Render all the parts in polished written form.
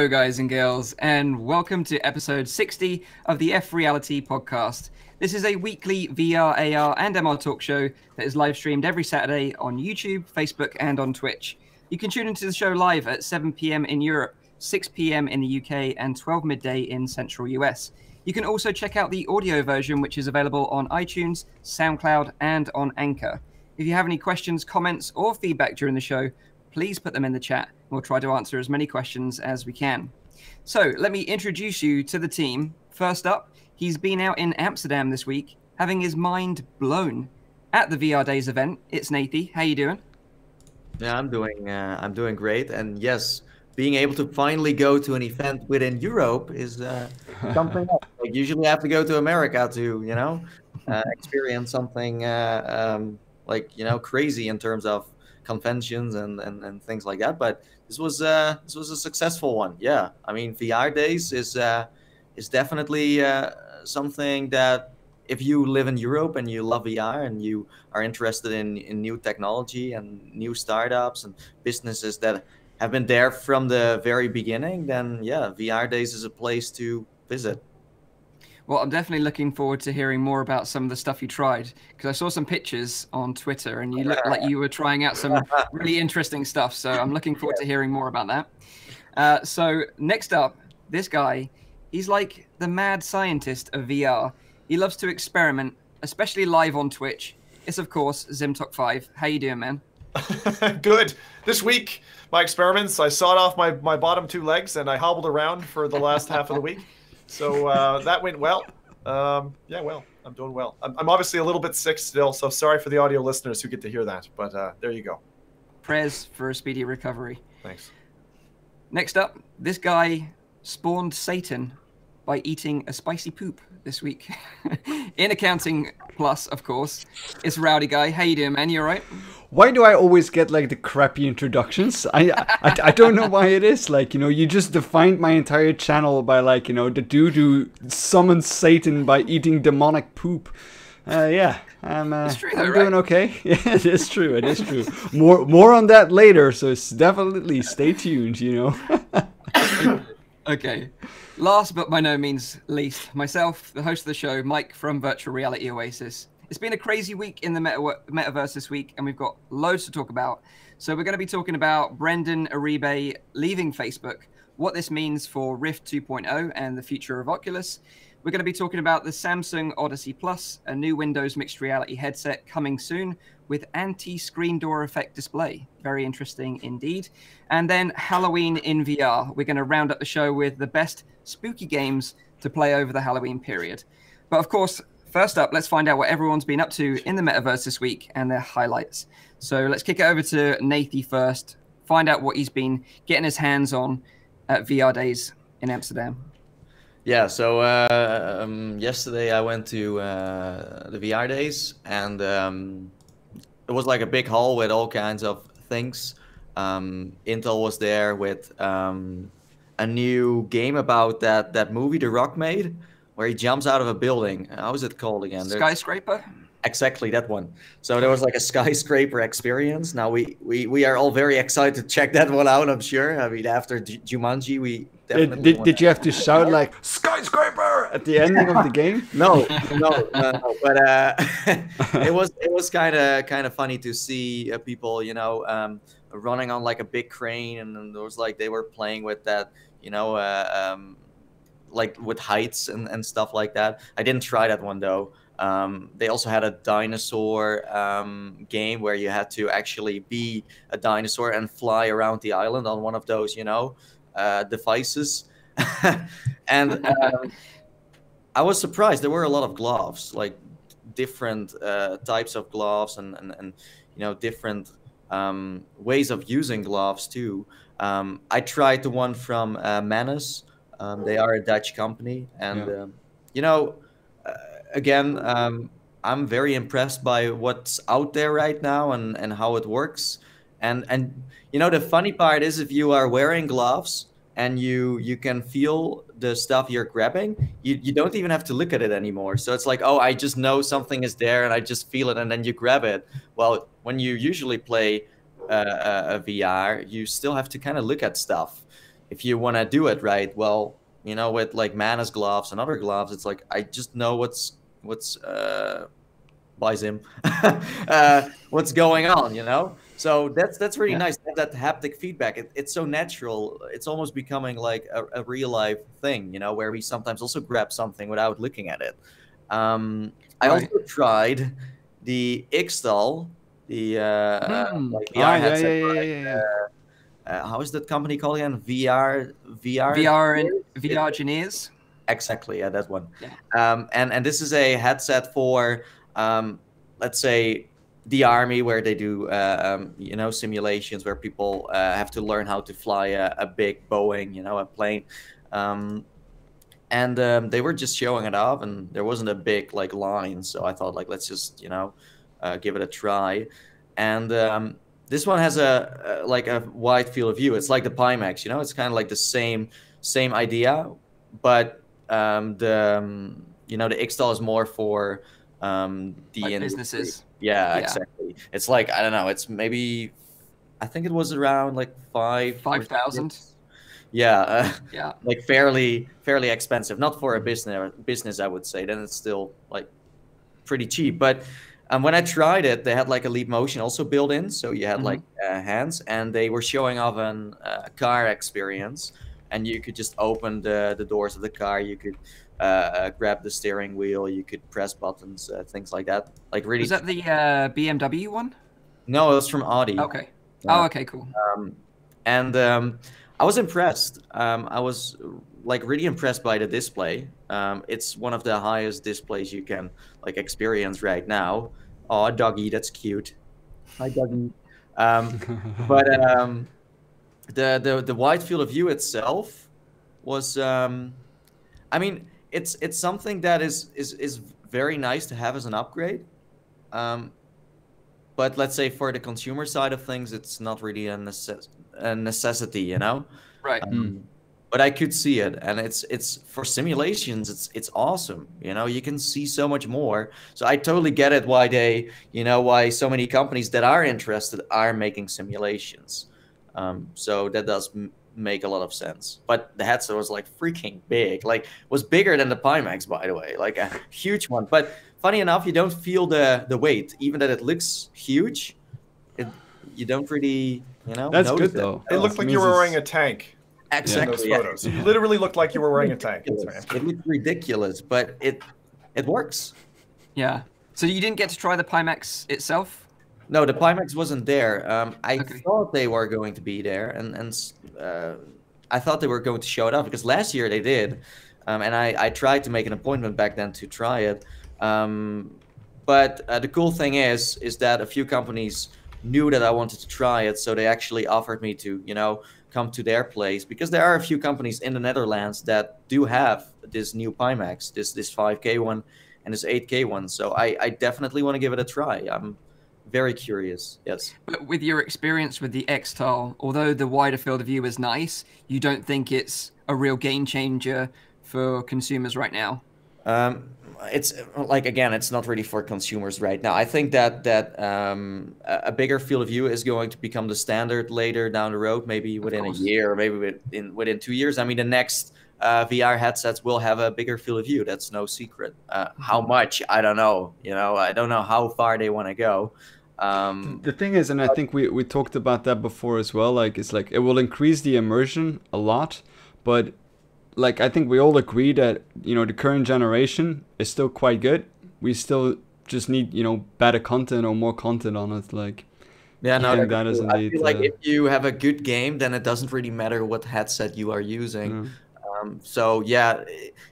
Hello, guys and girls, and welcome to episode 60 of the FReality Podcast. This is a weekly VR, AR, and MR talk show that is live streamed every Saturday on YouTube, Facebook, and on Twitch. You can tune into the show live at 7 p.m. in Europe, 6 p.m. in the UK, and 12 midday in Central US. You can also check out the audio version, which is available on iTunes, SoundCloud, and on Anchor. If you have any questions, comments, or feedback during the show, please put them in the chat. We'll try to answer as many questions as we can. So let me introduce you to the team. First up, he's been out in Amsterdam this week, having his mind blown at the VR Days event. It's Nathy. How you doing? Yeah, I'm doing great. And yes, being able to finally go to an event within Europe is something else. Like usually I have to go to America to, experience something crazy in terms of conventions and things like that. But this was a successful one. Yeah, I mean, VR Days is definitely something that if you live in Europe and you love VR and you are interested in new technology and new startups and businesses that have been there from the very beginning, then yeah, VR Days is a place to visit. Well, I'm definitely looking forward to hearing more about some of the stuff you tried, because I saw some pictures on Twitter and you looked like you were trying out some really interesting stuff. So I'm looking forward to hearing more about that. So next up, this guy, he's like the mad scientist of VR. He loves to experiment, especially live on Twitch. It's, of course, Zimtok5. How you doing, man? Good. This week, my experiments, I sawed off my bottom two legs and I hobbled around for the last half of the week. So that went well. Yeah, well, I'm doing well. I'm obviously a little bit sick still, so sorry for the audio listeners who get to hear that. But there you go. Prayers for a speedy recovery. Thanks. Next up, this guy spawned Satan by eating a spicy poop this week. In Accounting Plus, of course, it's Rowdy Guy. How you doing, man? You all right? Why do I always get like the crappy introductions? I don't know why it is. Like, you just defined my entire channel by like, the dude who summons Satan by eating demonic poop. Yeah, I'm doing okay. Yeah, it is true. It is true. More on that later. So definitely stay tuned. Okay. Last but by no means least, myself, the host of the show, Mike from Virtual Reality Oasis. It's been a crazy week in the metaverse this week, and we've got loads to talk about. So we're going to be talking about Brendan Iribe leaving Facebook, what this means for Rift 2.0 and the future of Oculus. We're going to be talking about the Samsung Odyssey Plus, a new Windows mixed reality headset coming soon with anti-screen door effect display. Very interesting indeed. And then Halloween in VR. We're going to round up the show with the best spooky games to play over the Halloween period. But of course, first up, let's find out what everyone's been up to in the metaverse this week and their highlights. So let's kick it over to Nathy first, find out what he's been getting his hands on at VR Days in Amsterdam. Yeah, so yesterday I went to the VR Days, and it was like a big hall with all kinds of things. Intel was there with a new game about that movie The Rock made, where he jumps out of a building. How is it called again? Skyscraper? Exactly, that one. So there was like a skyscraper experience. Now we are all very excited to check that one out, I'm sure. I mean, after Jumanji, we definitely... Did you have to shout like, skyscraper, at the ending of the game? No. But it was kind of funny to see people, running on like a big crane, and there was like they were playing with that, like with heights and stuff like that. I didn't try that one though. They also had a dinosaur game where you had to actually be a dinosaur and fly around the island on one of those, devices. And I was surprised. There were a lot of gloves, like different types of gloves and different ways of using gloves too. I tried the one from Manus. They are a Dutch company, and again, I'm very impressed by what's out there right now and how it works. And the funny part is, if you are wearing gloves and you can feel the stuff you're grabbing, you don't even have to look at it anymore. So it's like, oh, I just know something is there and I just feel it, and then you grab it. Well, when you usually play a VR, you still have to kind of look at stuff. if you want to do it right, well, you know, with like Manus gloves and other gloves, it's like I just know what's Bizim, what's going on, you know. So that's really nice. That haptic feedback, it's so natural. It's almost becoming like a real life thing, you know, where we sometimes also grab something without looking at it. I also tried the Ixtal, the like VR headset. How is that company called again? VR Engineers. Exactly, yeah, that one. Yeah. And this is a headset for let's say the army, where they do you know, simulations where people have to learn how to fly a big Boeing, you know, a plane. And they were just showing it off, and there wasn't a big like line, so I thought like, let's just, you know, give it a try. And this one has a like a wide field of view. It's like the Pimax, you know, it's kind of like the same idea, but you know, the Ixtal is more for the like businesses. Yeah, exactly. It's like, I don't know, it's maybe, I think it was around like 5,000. Yeah, yeah, like fairly expensive. Not for a business, I would say. Then it's still like pretty cheap. But when I tried it, they had like a Leap Motion also built in, so you had like hands, and they were showing off a car experience, and you could just open the doors of the car. You could grab the steering wheel. You could press buttons, things like that. Like really. Was that the BMW one? No, it was from Audi. Okay. Oh, okay, cool. And I was impressed. I was like really impressed by the display. It's one of the highest displays you can like experience right now. Oh, doggy, that's cute. Hi, doggy. But the wide field of view itself was, I mean, it's something that is very nice to have as an upgrade. But let's say for the consumer side of things, it's not really a necessity, you know? Right. But I could see it, and it's for simulations, it's awesome. You know, you can see so much more. So I totally get it why they, you know, why so many companies that are interested are making simulations. So that does make a lot of sense. But the headset was like freaking big, like was bigger than the Pimax, by the way, like a huge one. But funny enough, you don't feel the weight, even that it looks huge. You don't really, you know. That's good though. It looked like you were wearing a tank. Exactly. In those photos. You literally looked like you were wearing a tank. It looked ridiculous, but it works. Yeah. So you didn't get to try the Pimax itself? No, the Pimax wasn't there. I thought they were going to be there, and I thought they were going to show it off because last year they did, and I tried to make an appointment back then to try it. But the cool thing is that a few companies knew that I wanted to try it, so they actually offered me to, you know, come to their place, because there are a few companies in the Netherlands that do have this new Pimax, this 5K one and this 8K one. So I definitely want to give it a try. I'm very curious. Yes. But with your experience with the Ixtal, although the wider field of view is nice, you don't think it's a real game changer for consumers right now? It's like, again, it's not really for consumers right now. I think that a bigger field of view is going to become the standard later down the road, maybe within a year, or maybe within 2 years. I mean, the next VR headsets will have a bigger field of view. That's no secret. How much? I don't know. You know, I don't know how far they want to go. The thing is, and I think we talked about that before as well, like it's like it will increase the immersion a lot, but like I think we all agree that, you know, the current generation is still quite good. We still just need, you know, better content or more content on it. Like, yeah, no, that is indeed. I feel like if you have a good game, then it doesn't really matter what headset you are using. So yeah,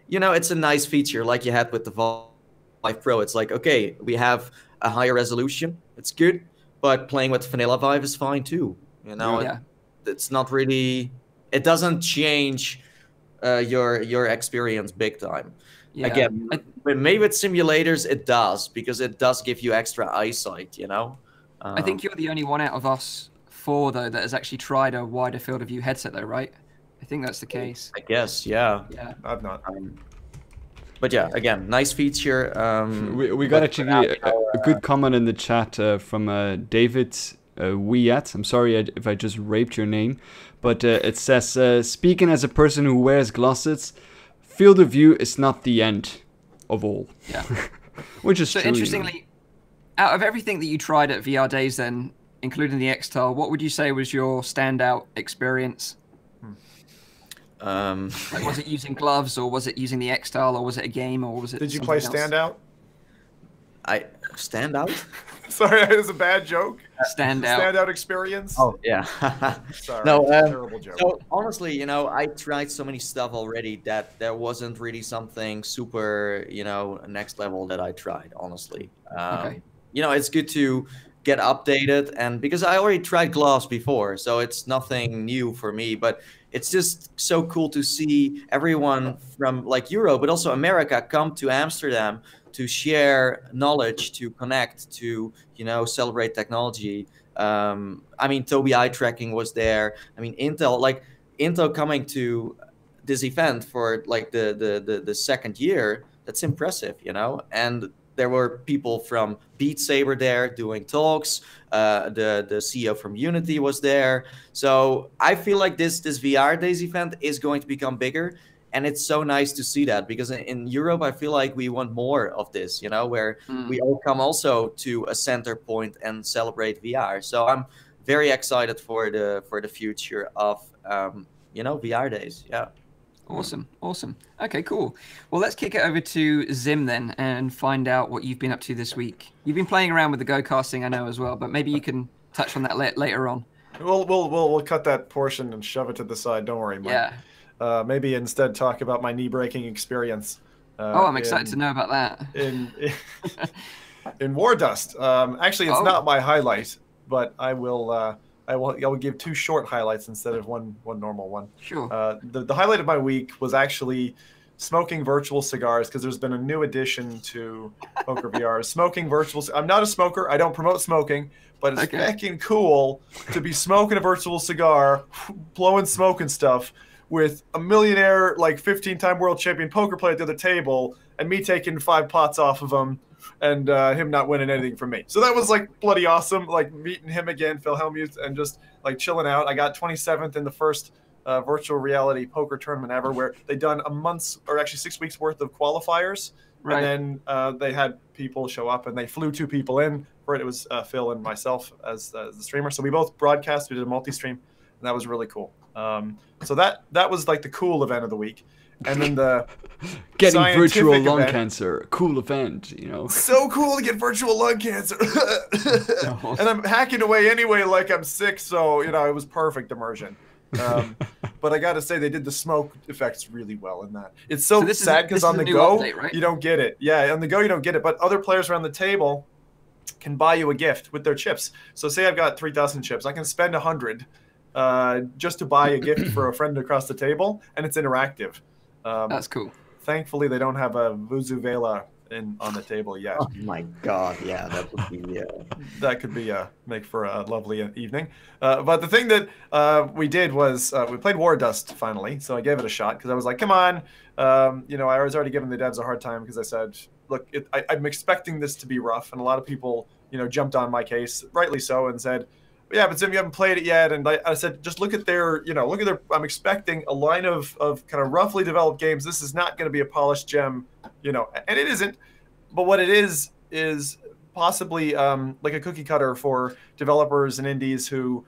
you know, it's a nice feature like you had with the Vive Pro. It's like, okay, we have a higher resolution. It's good, but playing with vanilla Vive is fine too. You know, it's not really. It doesn't change your experience big time. Again, maybe with simulators it does, because it does give you extra eyesight, you know. I think you're the only one out of us four though that has actually tried a wider field of view headset though, right? I think that's the case. I guess, yeah. I've not. But yeah, again, nice feature. We got actually a good comment in the chat from David Wiat. I'm sorry if I just raped your name, but it says, speaking as a person who wears glasses, field of view is not the end of all. Yeah. Which is so true. Interestingly, out of everything that you tried at VR Days then, including the X-Tile, what would you say was your standout experience? Like, was it using gloves, or was it using the X-Tile, or was it a game, or was it? Did you play Standout? Stand out? Sorry, it was a bad joke. Standout experience. Oh yeah. Sorry, No, terrible joke. So honestly, you know, I tried so many stuff already that there wasn't really something super, you know, next level that I tried. Honestly, Okay. You know, it's good to get updated, and because I already tried gloves before, so it's nothing new for me. But it's just so cool to see everyone from like Europe, but also America, come to Amsterdam to share knowledge, to connect, to, you know, celebrate technology. I mean, Tobii eye tracking was there. I mean, Intel coming to this event for like the second year. That's impressive, you know. And there were people from Beat Saber there doing talks. The CEO from Unity was there. So I feel like this VR Days event is going to become bigger. And it's so nice to see that, because in Europe, I feel like we want more of this, you know, where we all come also to a center point and celebrate VR. So I'm very excited for the future of, you know, VR Days. Yeah. Awesome. Okay, cool. Well, let's kick it over to Zim then and find out what you've been up to this week. You've been playing around with the Go Casting, I know, as well, but maybe you can touch on that later on. We'll cut that portion and shove it to the side. Don't worry, Mike. Yeah. Maybe instead talk about my knee-breaking experience. I'm excited to know about that. In War Dust. Actually, it's not my highlight, but I will give two short highlights instead of one normal one. Sure. The highlight of my week was actually smoking virtual cigars, because there's been a new addition to Poker VR. Smoking virtual. I'm not a smoker. I don't promote smoking, but it's fucking cool to be smoking a virtual cigar, blowing smoke and stuff, with a millionaire, like 15-time world champion poker player at the other table, and me taking 5 pots off of him, and him not winning anything from me. So that was like bloody awesome, like meeting him again, Phil Hellmuth, and just like chilling out. I got 27th in the first virtual reality poker tournament ever, where they'd done a month's, or actually 6 weeks worth of qualifiers. Right. And then they had people show up, and they flew 2 people in for it. It was Phil and myself as the streamer. So we both broadcast. We did a multi-stream, and that was really cool. So that was like the cool event of the week. And then the getting virtual lung cancer, cool event, you know. So cool to get virtual lung cancer. And I'm hacking away anyway like I'm sick, so, you know, it was perfect immersion. But I gotta say, they did the smoke effects really well in that. It's so sad because on the go, update, right? You don't get it. Yeah, on the go you don't get it, but other players around the table can buy you a gift with their chips. So say I've got 3,000 chips, I can spend 100 just to buy a gift for a friend across the table, and it's interactive. That's cool. Thankfully, they don't have a Vuzu Vela on the table yet. Oh my God! Yeah, that would be. That could be make for a lovely evening. But the thing that we did was we played War Dust finally. So I gave it a shot because I was like, "Come on!" You know, I was already giving the devs a hard time because I said, "Look, I'm expecting this to be rough," and a lot of people, you know, jumped on my case, rightly so, and said, "Yeah, but Zim, you haven't played it yet." And I said, just look at their, you know, look at their, I'm expecting a line of kind of roughly developed games. This is not going to be a polished gem, you know, and it isn't. But what it is possibly like a cookie cutter for developers and indies who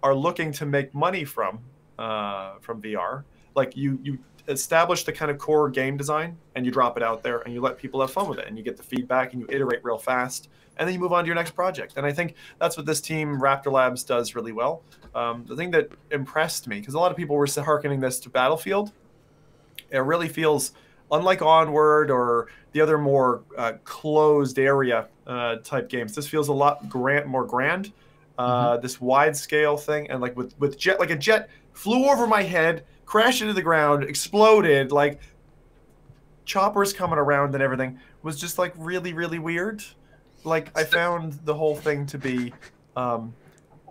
are looking to make money from VR. Like you establish the kind of core game design and you drop it out there and you let people have fun with it and you get the feedback and you iterate real fast. And then you move on to your next project. And I think that's what this team, Raptor Labs, does really well. The thing that impressed me, because a lot of people were hearkening this to Battlefield, it really feels, unlike Onward or the other more closed area type games, this feels a lot more grand. This wide scale thing, and like with jet, like a jet flew over my head, crashed into the ground, exploded, like choppers coming around and everything, was just like really, really weird. Like, I found the whole thing to be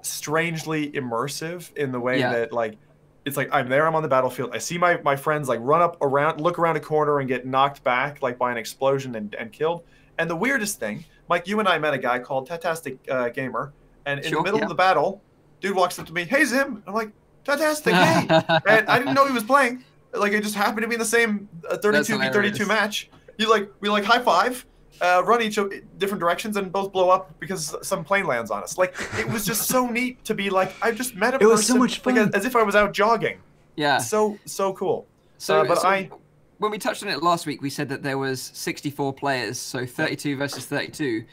strangely immersive in the way that, like, it's like I'm there, I'm on the battlefield, I see my friends like run up around, look around a corner and get knocked back like by an explosion and killed. And the weirdest thing, Mike, you and I met a guy called Tatastic Gamer, And in Sure, the middle yeah. of the battle, dude walks up to me, "Hey Zim," I'm like, "Fantastic, hey!" And I didn't know he was playing. Like it just happened to be in the same 32v32 match. We high five, run each of different directions, and both blow up because some plane lands on us. Like it was just so neat to be like, I just met a person. It was so much fun. Like, as if I was out jogging. Yeah. So cool. So, but when we touched on it last week, we said that there was 64 players, so 32 versus 32.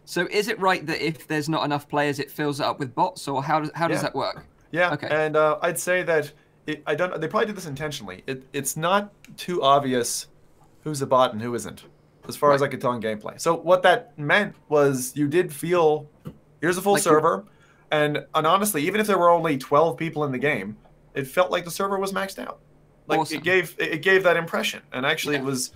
So is it right that if there's not enough players, it fills it up with bots, or how does that work? Yeah. Okay. And I'd say that they probably did this intentionally. It's not too obvious who's a bot and who isn't, as far as I could tell in gameplay. So what that meant was you did feel, here's a full server, and honestly, even if there were only 12 people in the game, it felt like the server was maxed out. Like awesome. it gave that impression, and actually it was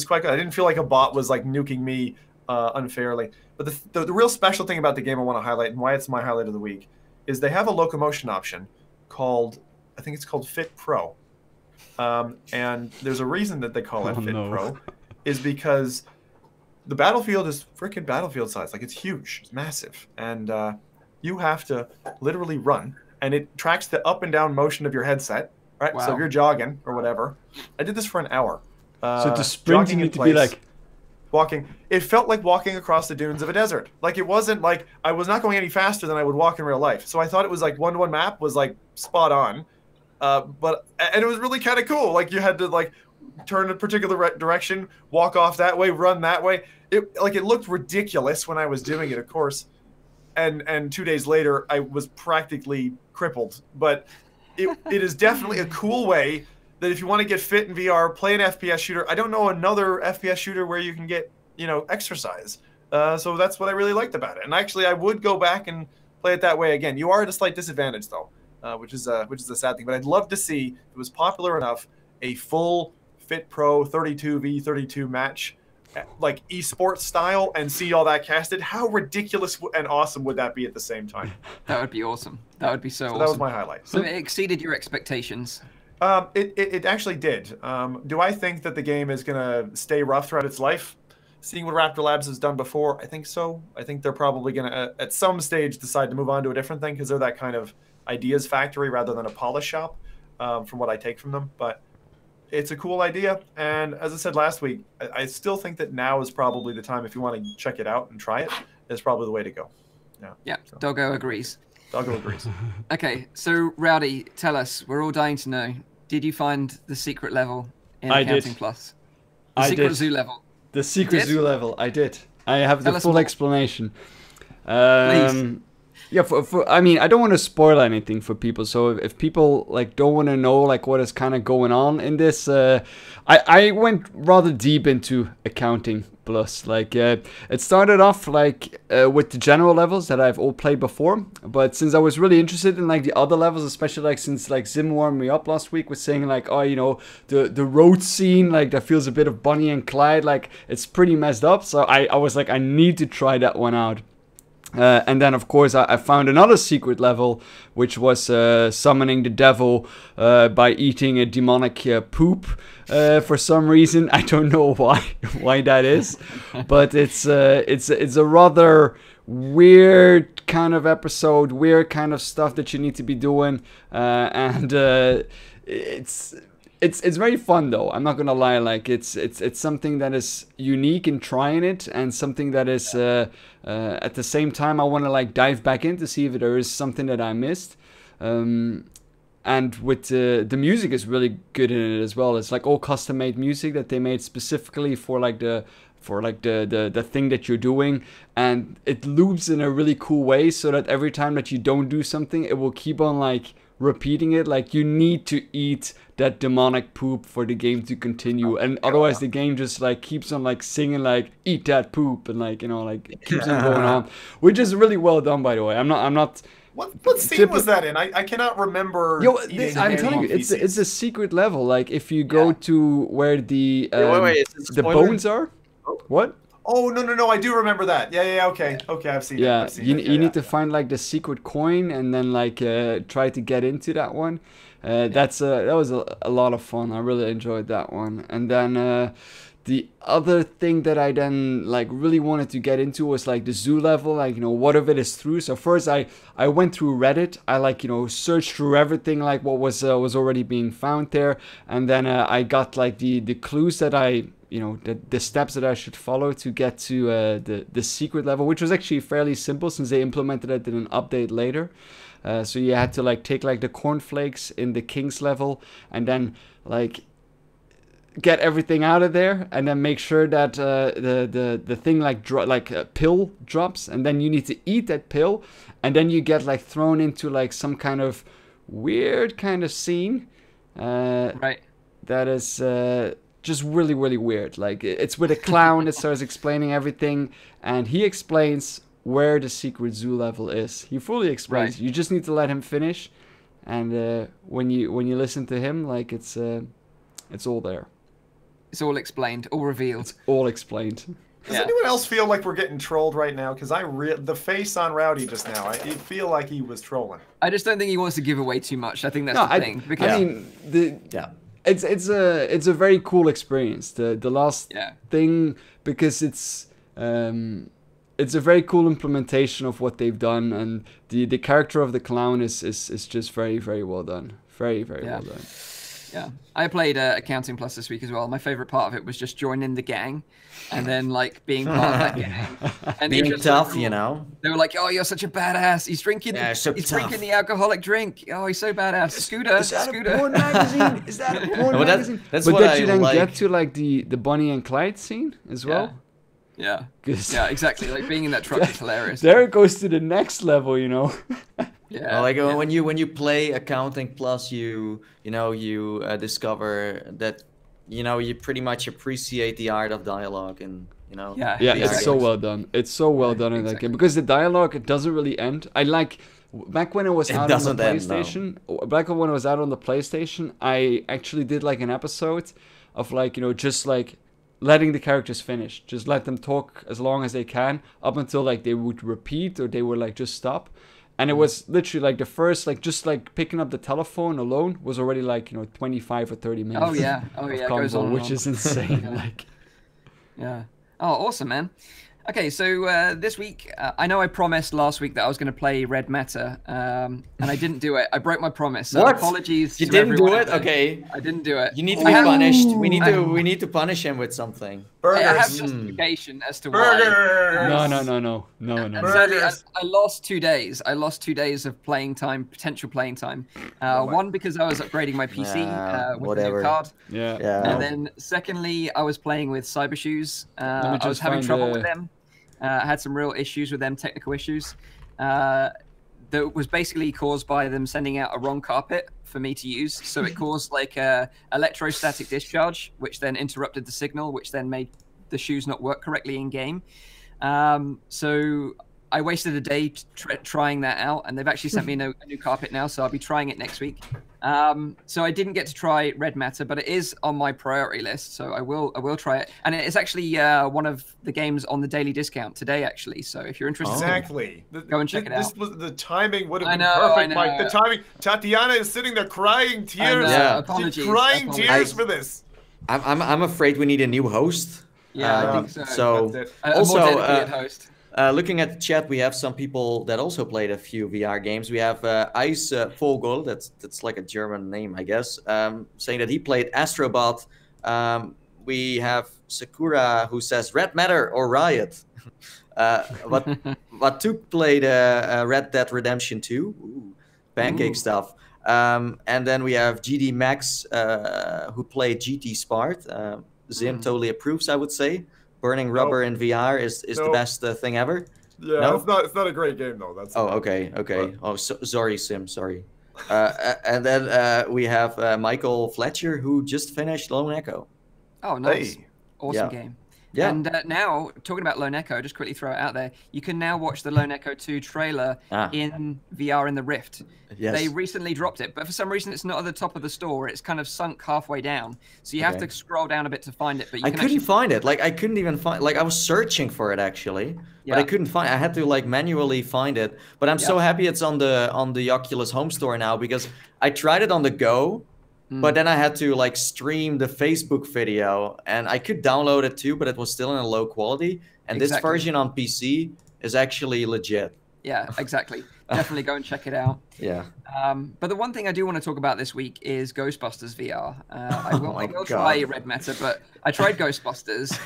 quite good. I didn't feel like a bot was like nuking me unfairly. But the real special thing about the game I want to highlight, and why it's my highlight of the week, is they have a locomotion option called, I think it's called Fit Pro, and there's a reason that they call it Fit Pro, is because the battlefield is freaking battlefield size. Like it's huge, it's massive, and you have to literally run, and it tracks the up and down motion of your headset. Right, so if you're jogging or whatever, I did this for an hour. So the sprint you need to be like walking. It felt like walking across the dunes of a desert. Like it wasn't like I was not going any faster than I would walk in real life. So I thought it was like 1-to-1 map was like spot on, and it was really kind of cool. Like you had to like turn a particular direction, walk off that way, run that way. It looked ridiculous when I was doing it, of course. And 2 days later, I was practically crippled, but. It is definitely a cool way that if you want to get fit in VR, play an FPS shooter. I don't know another FPS shooter where you can get, exercise. So that's what I really liked about it. And actually, I would go back and play it that way again. You are at a slight disadvantage though, which is a sad thing. But I'd love to see, if it was popular enough, a full Fit Pro 32v32 match, like esports style, and see all that casted. How ridiculous and awesome would that be at the same time? That would be awesome. That would be so awesome. That was my highlight. So it exceeded your expectations. It actually did. Do I think that the game is going to stay rough throughout its life? Seeing what Raptor Labs has done before, I think so. I think they're probably going to, at some stage, decide to move on to a different thing because they're that kind of ideas factory rather than a polish shop, from what I take from them. But it's a cool idea, and as I said last week, I still think that now is probably the time if you want to check it out and try it. It's probably the way to go. Yeah, Doggo agrees. Doggo agrees. Okay, so Rowdy, tell us. We're all dying to know. Did you find the secret level in Accounting Plus? The secret zoo level. The secret zoo level. I did. I have the full explanation. Please. Yeah, I mean, I don't want to spoil anything for people. So if people like don't want to know like what is kind of going on in this, I went rather deep into Accounting Plus. Like it started off like with the general levels that I've all played before, but since I was really interested in like the other levels, especially like since like Zim warmed me up last week with saying like, oh, the road scene, like that feels a bit of Bonnie and Clyde, like it's pretty messed up. So I was like, I need to try that one out. And then, of course, I found another secret level, which was summoning the devil by eating a demonic poop for some reason. I don't know why that is, but it's a rather weird kind of episode, weird kind of stuff that you need to be doing, and it's very fun though. I'm not gonna lie. Like it's something that is unique in trying it, and something that is at the same time I want to like dive back in to see if there is something that I missed. And with the music is really good in it as well. It's like all custom made music that they made specifically for the thing that you're doing, and it loops in a really cool way so that every time that you don't do something, it will keep on like repeating it. Like you need to eat that demonic poop for the game to continue, and otherwise the game just like keeps on like singing like eat that poop, and like like it keeps on going on, which is really well done, by the way. I'm not What scene was that in? I cannot remember. I'm telling you, it's a secret level. Like if you go to where the the bones are. What? Oh no! I do remember that. Yeah. Okay. I've seen it. Yeah, you need to find like the secret coin and then like try to get into that one. That was a lot of fun. I really enjoyed that one. And then The other thing that I then like really wanted to get into was like the zoo level, like, you know, what of it is through. So first I went through Reddit. I like, you know, searched through everything, like what was already being found there. And then I got like the clues that you know, the steps that I should follow to get to the secret level, which was actually fairly simple since they implemented it in an update later. So you had to like take like the cornflakes in the king's level and then like get everything out of there and then make sure that the thing like a pill drops, and then you need to eat that pill, and then you get like thrown into like some kind of weird kind of scene. Right. That is just really, really weird. Like it's with a clown that starts explaining everything, and he explains where the secret zoo level is. He fully explains. Right. You just need to let him finish, and when you listen to him, like it's all there. It's all explained, all revealed. It's all explained. Does anyone else feel like we're getting trolled right now? Because the face on Rowdy just now, I feel like he was trolling. I just don't think he wants to give away too much. I think that's the thing. Because I mean, it's a very cool experience. The last thing, because it's a very cool implementation of what they've done, and the character of the clown is just very, very well done. Very, very well done. Yeah, I played Accounting Plus this week as well. My favorite part of it was just joining the gang, and then like being part of that gang. And being tough, you know. They were like, "Oh, you're such a badass. He's drinking. Drinking the alcoholic drink. Oh, he's so badass." Scooter. Is that a porn magazine? Is that a porn magazine? That's but what did I you then like. get to like the Bonnie and Clyde scene as well? Yeah. Yeah, exactly. Like being in that truck is hilarious. There it goes to the next level, you know. Yeah. Like when you play Accounting Plus, you discover that you pretty much appreciate the art of dialogue, and it's so well done. It's so well done in that game, because the dialogue, it doesn't really end. I like back when it was out on the PlayStation. Back when it was out on the PlayStation, I actually did like an episode of like just like letting the characters finish, just let them talk as long as they can up until like they would repeat or they would like just stop. And it was literally like the first, like just like picking up the telephone alone was already like 25 or 30 minutes. Oh yeah, it goes on, which is insane. Like, yeah. Oh, awesome, man. Okay, so this week, I know I promised last week that I was going to play Red Matter, and I didn't do it. I broke my promise. So what? Apologies. You didn't do it? Okay. I didn't do it. You need to be punished. We need to punish him with something. Burgers. I have justification as to Burgers. why. No. Sadly, I lost 2 days. I lost 2 days of playing time, potential playing time. One, because I was upgrading my PC with a new card. Yeah. And then secondly, I was playing with Cybershoes. I was having trouble with them. I had some real issues with them, technical issues. That was basically caused by them sending out a wrong carpet for me to use. So it caused like a electrostatic discharge, which then interrupted the signal, which then made the shoes not work correctly in game. So I wasted a day trying that out, and they've actually sent me a new carpet now, so I'll be trying it next week. So I didn't get to try Red Matter, but it is on my priority list, so I will try it. And it's actually one of the games on the daily discount today, actually. So if you're interested, go and check it out. The timing would have been perfect, Mike. The timing. Tatiana is sitting there crying tears. Apologies. She's crying tears for this. I'm afraid we need a new host. Yeah, I think so. So also, a more dedicated host. Looking at the chat, we have some people that also played a few VR games. We have Ice Vogel, that's like a German name, I guess, saying that he played Astrobot. We have Sakura, who says Red Matter or Riot. Watuk played Red Dead Redemption 2. Ooh, pancake stuff. And then we have GD Max, who played GT Spart. Zim totally approves, I would say. Burning rubber in VR is the best thing ever. Yeah, it's not a great game though. That's okay. Sorry, Sim. Sorry. And then we have Michael Fletcher, who just finished Lone Echo. Oh, nice! Awesome game. Yeah. And now, talking about Lone Echo, just quickly throw it out there. You can now watch the Lone Echo 2 trailer in VR in the Rift. Yes. They recently dropped it, but for some reason it's not at the top of the store. It's kind of sunk halfway down. So you have to scroll down a bit to find it. But I couldn't find it. Like, I couldn't even find... Like, I was searching for it, actually. But I couldn't find it. I had to, like, manually find it. But I'm so happy it's on the Oculus Home Store now, because I tried it on the Go, But then I had to like stream the Facebook video, and I could download it too, but it was still in a low quality. And this version on PC is actually legit. Yeah, exactly. Definitely go and check it out. Yeah. But the one thing I do want to talk about this week is Ghostbusters VR. I will try Red Meta, but I tried Ghostbusters.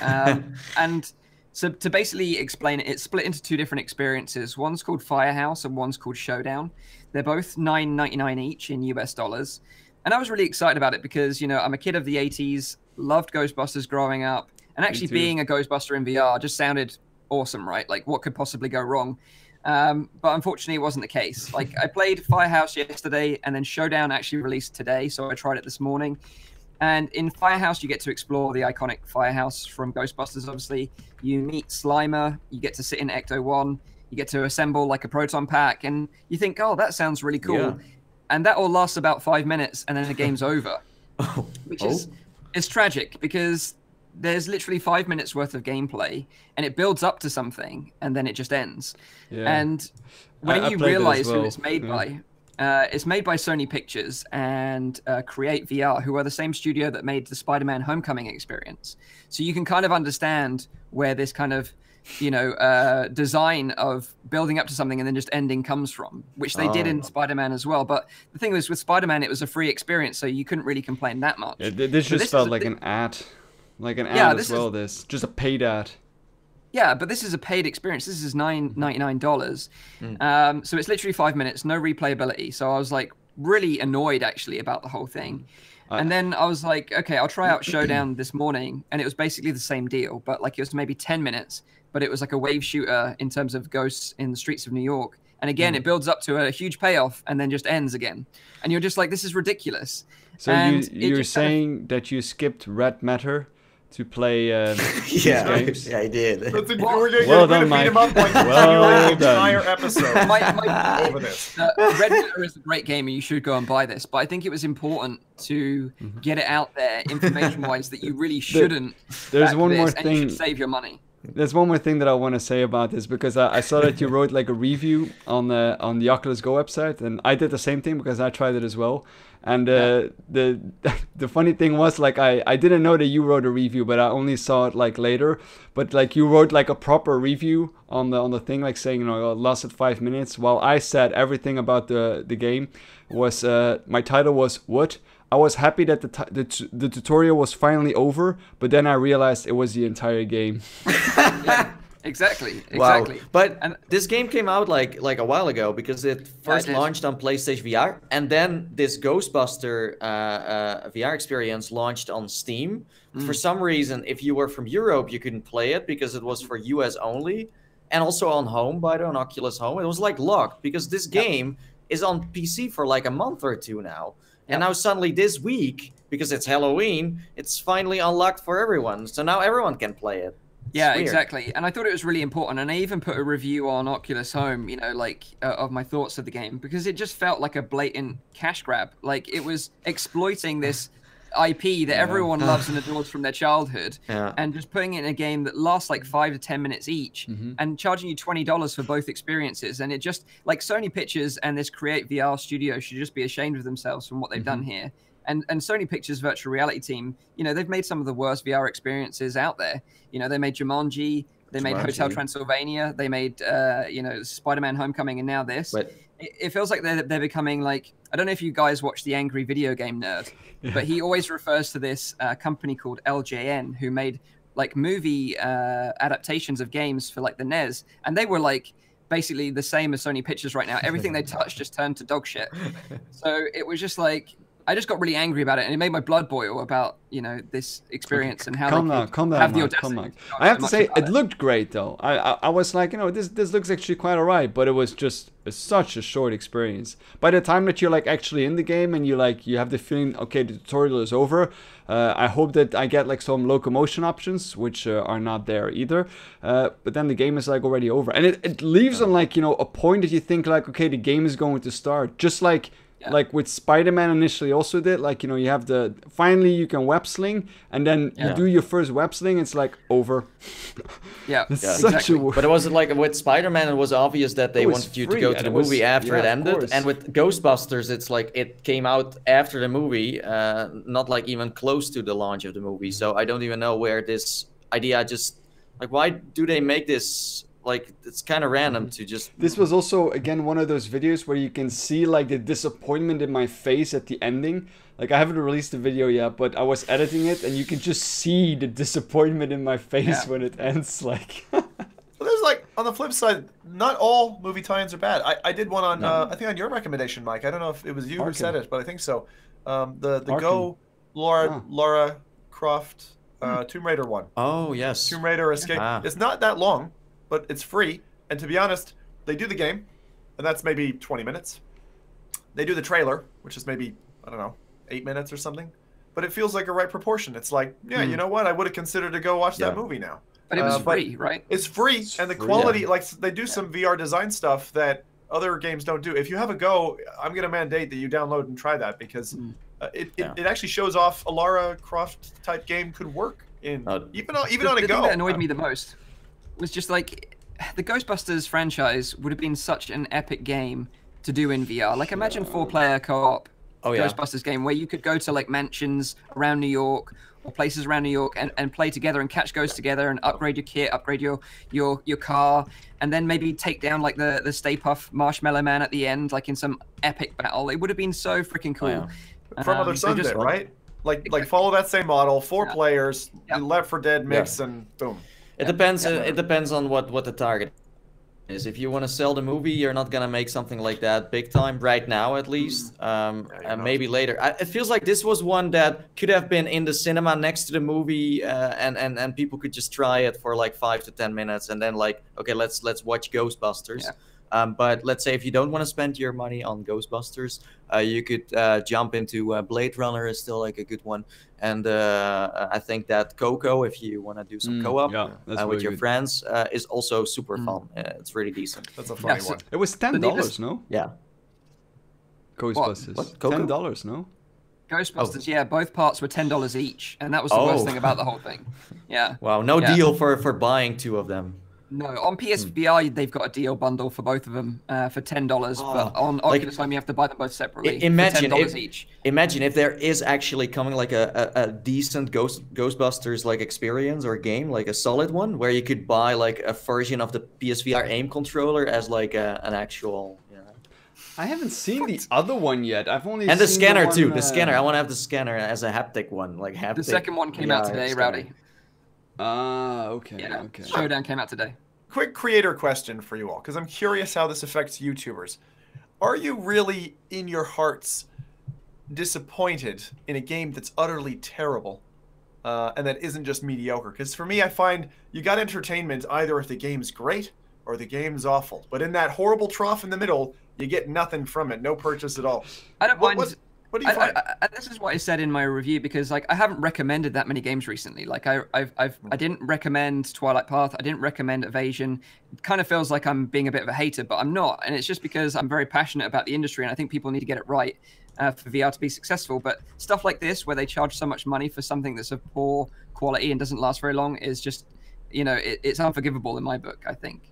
And so to basically explain it, it's split into two different experiences. One's called Firehouse and one's called Showdown. They're both $9.99 each in US dollars. And I was really excited about it because, you know, I'm a kid of the 80s, loved Ghostbusters growing up. And actually being a Ghostbuster in VR just sounded awesome, right? Like, what could possibly go wrong? But unfortunately, it wasn't the case. Like, I played Firehouse yesterday, and then Showdown actually released today, so I tried it this morning. And in Firehouse, you get to explore the iconic Firehouse from Ghostbusters, obviously. You meet Slimer, you get to sit in Ecto-1, you get to assemble, like, a proton pack, and you think, oh, that sounds really cool. Yeah. And that all lasts about 5 minutes, and then the game's over. Which is it's tragic, because there's literally 5 minutes worth of gameplay, and it builds up to something, and then it just ends. Yeah. And when you realize who it's made by, it's made by Sony Pictures and Create VR, who are the same studio that made the Spider-Man Homecoming experience. So you can kind of understand where this kind of, you know, design of building up to something and then just ending comes from, which they did in Spider-Man as well. But the thing was, with Spider-Man, it was a free experience, so you couldn't really complain that much. This just felt like an ad. Like an ad as well, this. Just a paid ad. Yeah, but this is a paid experience. This is $9.99. So it's literally 5 minutes, no replayability. So I was like really annoyed actually about the whole thing. And then I was like, okay, I'll try out Showdown this morning. And it was basically the same deal, but like it was maybe 10 minutes. But it was like a wave shooter in terms of ghosts in the streets of New York. And again, it builds up to a huge payoff and then just ends again. And you're just like, this is ridiculous. So you're saying that you skipped Red Matter to play these games? Yeah, I did. Well done, Mike. Well done. Entire episode over this. Red Matter is a great game, and you should go and buy this. But I think it was important to get it out there, information-wise, that you really shouldn't. There's one more thing. And you should save your money. There's one more thing that I want to say about this, because I saw that you wrote like a review on the Oculus Go website, and I did the same thing because I tried it as well. And the funny thing was, like, I didn't know that you wrote a review, but I only saw it like later. But like you wrote like a proper review on the thing, like saying, you know, it lasted 5 minutes, while I said everything about the game was my title was what. I was happy that the tutorial was finally over, but then I realized it was the entire game. Yeah, exactly. Wow. But this game came out like a while ago, because it first launched on PlayStation VR, and then this Ghostbuster VR experience launched on Steam. For some reason, if you were from Europe, you couldn't play it because it was for US only, and also on Home, on Oculus Home. It was like locked, because this game is on PC for like a month or two now. And now suddenly this week, because it's Halloween, it's finally unlocked for everyone. So now everyone can play it. Yeah, exactly. And I thought it was really important. And I even put a review on Oculus Home, you know, like of my thoughts of the game, because it just felt like a blatant cash grab. Like it was exploiting this IP that everyone loves and adores from their childhood, and just putting it in a game that lasts like 5 to 10 minutes each, and charging you $20 for both experiences. And it just, like, Sony Pictures and this Create VR studio should just be ashamed of themselves from what they've done here. And Sony Pictures virtual reality team, you know, they've made some of the worst VR experiences out there. You know, they made Jumanji, they made Hotel Transylvania, they made you know, Spider-Man Homecoming, and now this. But it feels like they're becoming like, I don't know if you guys watch The Angry Video Game Nerd, but he always refers to this company called LJN, who made like movie adaptations of games for like the NES, and they were like basically the same as Sony Pictures right now. Everything they touched just turned to dog shit. So it was just like, I just got really angry about it, and it made my blood boil about, you know, this experience and how calm down, Mike. I have to say, it looked great though. I was like, you know, this looks actually quite alright, but it was just such a short experience. By the time that you're like actually in the game and you have the feeling, okay, the tutorial is over. I hope that I get like some locomotion options, which are not there either. But then the game is like already over, and it leaves on like, you know, a point that you think like, okay, the game is going to start, just like like with Spider-Man initially also did. Like, you know, you have finally you can web sling, and then you do your first web sling, it's like over. It's such a But it was like with Spider-Man, it was obvious that they wanted you to go to the movie after it ended. And with Ghostbusters, it's like it came out after the movie, not like even close to the launch of the movie. So I don't even know where this idea just like, why do they make this? Like, it's kind of random to just... This was also, again, one of those videos where you can see, like, the disappointment in my face at the ending. Like, I haven't released the video yet, but I was editing it, and you can just see the disappointment in my face when it ends, like... Well, there's, like, on the flip side, not all movie tie-ins are bad. I did one on, I think on your recommendation, Mike. I don't know if it was you who said it, but I think so. The Go Lara Croft Tomb Raider one. Oh, yes. Tomb Raider Escape. It's not that long, but it's free. And to be honest, they do the game, and that's maybe 20 minutes. They do the trailer, which is maybe, I don't know, 8 minutes or something. But it feels like a right proportion. It's like, yeah, you know what? I would have considered to go watch that movie now. But it was free, right? It's free, and the quality, like, they do some VR design stuff that other games don't do. If you have a Go, I'm going to mandate that you download and try that, because it actually shows off a Lara Croft type game could work in even on a Go. The thing that annoyed me the most was just like the Ghostbusters franchise would have been such an epic game to do in VR. Like, imagine 4-player co-op Ghostbusters game where you could go to like mansions around New York or places around New York and play together and catch ghosts together and upgrade your kit, upgrade your car, and then maybe take down like the Stay Puft Marshmallow Man at the end, like in some epic battle. It would have been so freaking cool. From Other Sun did, right? Like follow that same model, 4 players, Left 4 Dead mix, and boom. It depends. It depends on what the target is. If you want to sell the movie, you're not gonna make something like that big time right now, at least. And maybe later. It feels like this was one that could have been in the cinema next to the movie, and people could just try it for like 5 to 10 minutes, and then like, okay, let's watch Ghostbusters. But let's say if you don't want to spend your money on Ghostbusters, you could jump into Blade Runner is still like a good one. And I think that Coco, if you want to do some co-op with your friends, is also super fun. It's really decent. That's a funny one. It was $10, no? Yeah. Ghostbusters. What? $10, no? Ghostbusters, yeah, both parts were $10 each, and that was the worst thing about the whole thing. Yeah. Wow, no deal for buying 2 of them. No, on PSVR they've got a deal bundle for both of them for $10, but on Oculus Home you have to buy them both separately. Imagine for $10 each. Imagine if there is actually coming like a decent Ghostbusters like experience or game, like a solid one, where you could buy like a version of the PSVR aim controller as like an actual. I haven't seen the other one yet. I've only and seen the scanner one, too. The scanner. I want to have the scanner as a haptic one, like haptic. The second one came out today, Rowdy. Okay. Yeah, okay. Showdown came out today. Quick creator question for you all, because I'm curious how this affects YouTubers. Are you really, in your hearts, disappointed in a game that's utterly terrible and that isn't just mediocre? Because for me, I find you got entertainment either if the game's great or the game's awful. But in that horrible trough in the middle, you get nothing from it, no purchase at all. I don't mind. What do you find? This is what I said in my review, because like I haven't recommended that many games recently. Like I didn't recommend Twilight Path. I didn't recommend Evasion. It kind of feels like I'm being a bit of a hater, but I'm not. And it's just because I'm very passionate about the industry, and I think people need to get it right for VR to be successful. But stuff like this, where they charge so much money for something that's of poor quality and doesn't last very long, is just, you know, it's unforgivable in my book, I think.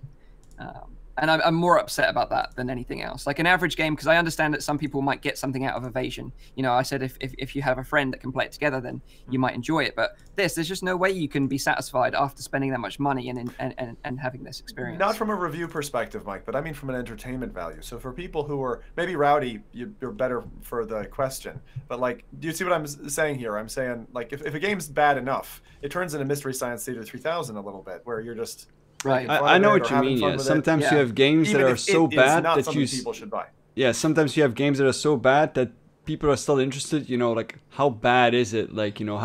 And I'm more upset about that than anything else. Like an average game, because I understand that some people might get something out of Evasion. You know, I said if you have a friend that can play it together, then you might enjoy it. But there's just no way you can be satisfied after spending that much money and having this experience. Not from a review perspective, Mike, but I mean from an entertainment value. So for people who are, maybe Rowdy, you're better for the question. But like, do you see what I'm saying here? I'm saying, like, if a game's bad enough, it turns into Mystery Science Theater 3000 a little bit, where you're just... Right. I know what you mean. Yeah. Sometimes you have games that are so bad that people should buy. Yeah. Sometimes you have games that are so bad that people are still interested. You know, like how bad is it? Like, you know,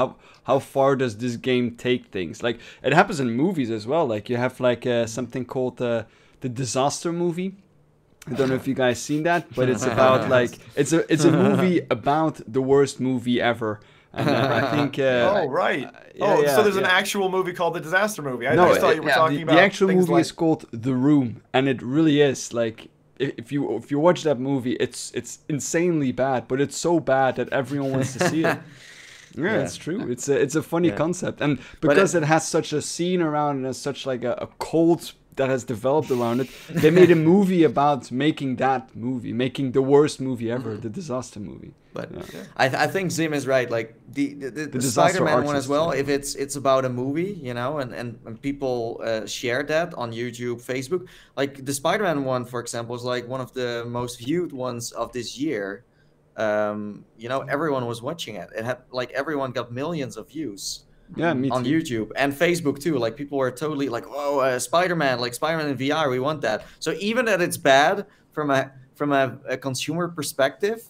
how far does this game take things? Like it happens in movies as well. Like you have like something called the Disaster movie. I don't know if you guys seen that, but it's about like it's a movie about the worst movie ever. And I think. Oh right. So there's an actual movie called The Disaster Movie. I just thought you were talking about the actual movie like... is called The Room, and it really is like if you watch that movie, it's insanely bad, but it's so bad that everyone wants to see it. Yeah, it's true. It's a funny concept, and because it has such a scene around and has such like a cult that has developed around it, they made a movie about making the worst movie ever, the disaster movie. But I think Zim is right. Like the Spider-Man one as well. If it's about a movie, you know, and people shared that on YouTube, Facebook. Like the Spider-Man one, for example, is like one of the most viewed ones of this year. You know, everyone was watching it. It had like everyone got millions of views. Yeah, me on too. YouTube and Facebook too. Like people were totally like, "Whoa, Spider-Man! Like Spider-Man in VR, we want that." So even that it's bad from a consumer perspective,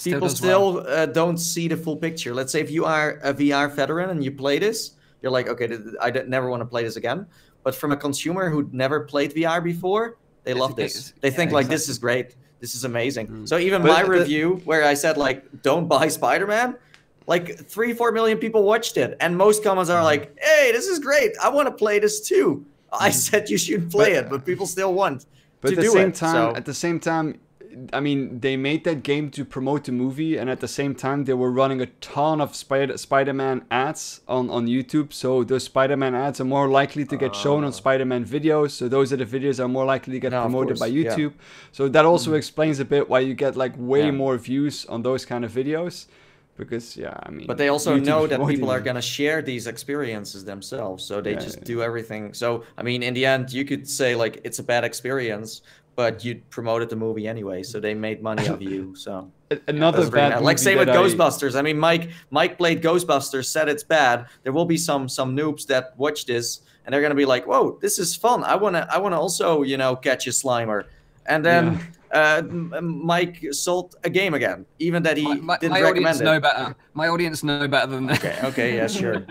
people still don't see the full picture. Let's say if you are a VR veteran and you play this, you're like, "Okay, I never want to play this again." But from a consumer who never played VR before, they love this. They think like, "This is great. This is amazing." So even my review, where I said like, "Don't buy Spider-Man," like 3-4 million people watched it, and most comments are like, "Hey, this is great. I want to play this too." I said you shouldn't play it, but people still want to do it. At the same time, I mean, they made that game to promote the movie, and at the same time, they were running a ton of Spider-Man ads on YouTube. So those Spider-Man ads are more likely to get shown on Spider-Man videos. So those are the videos that are more likely to get promoted by YouTube. So that also explains a bit why you get like way more views on those kind of videos. Because I mean, but they also know that people are gonna share these experiences themselves, so they just do everything. So I mean, in the end, you could say like it's a bad experience, but you promoted the movie anyway, so they made money of you. So another bad movie, like same with Ghostbusters. I mean, Mike played Ghostbusters, said it's bad. There will be some noobs that watch this and they're gonna be like, "Whoa, this is fun. I wanna also catch a Slimer," and then. Mike sold a game again, even that he didn't recommend it. My audience know better than that. Okay, yeah, sure.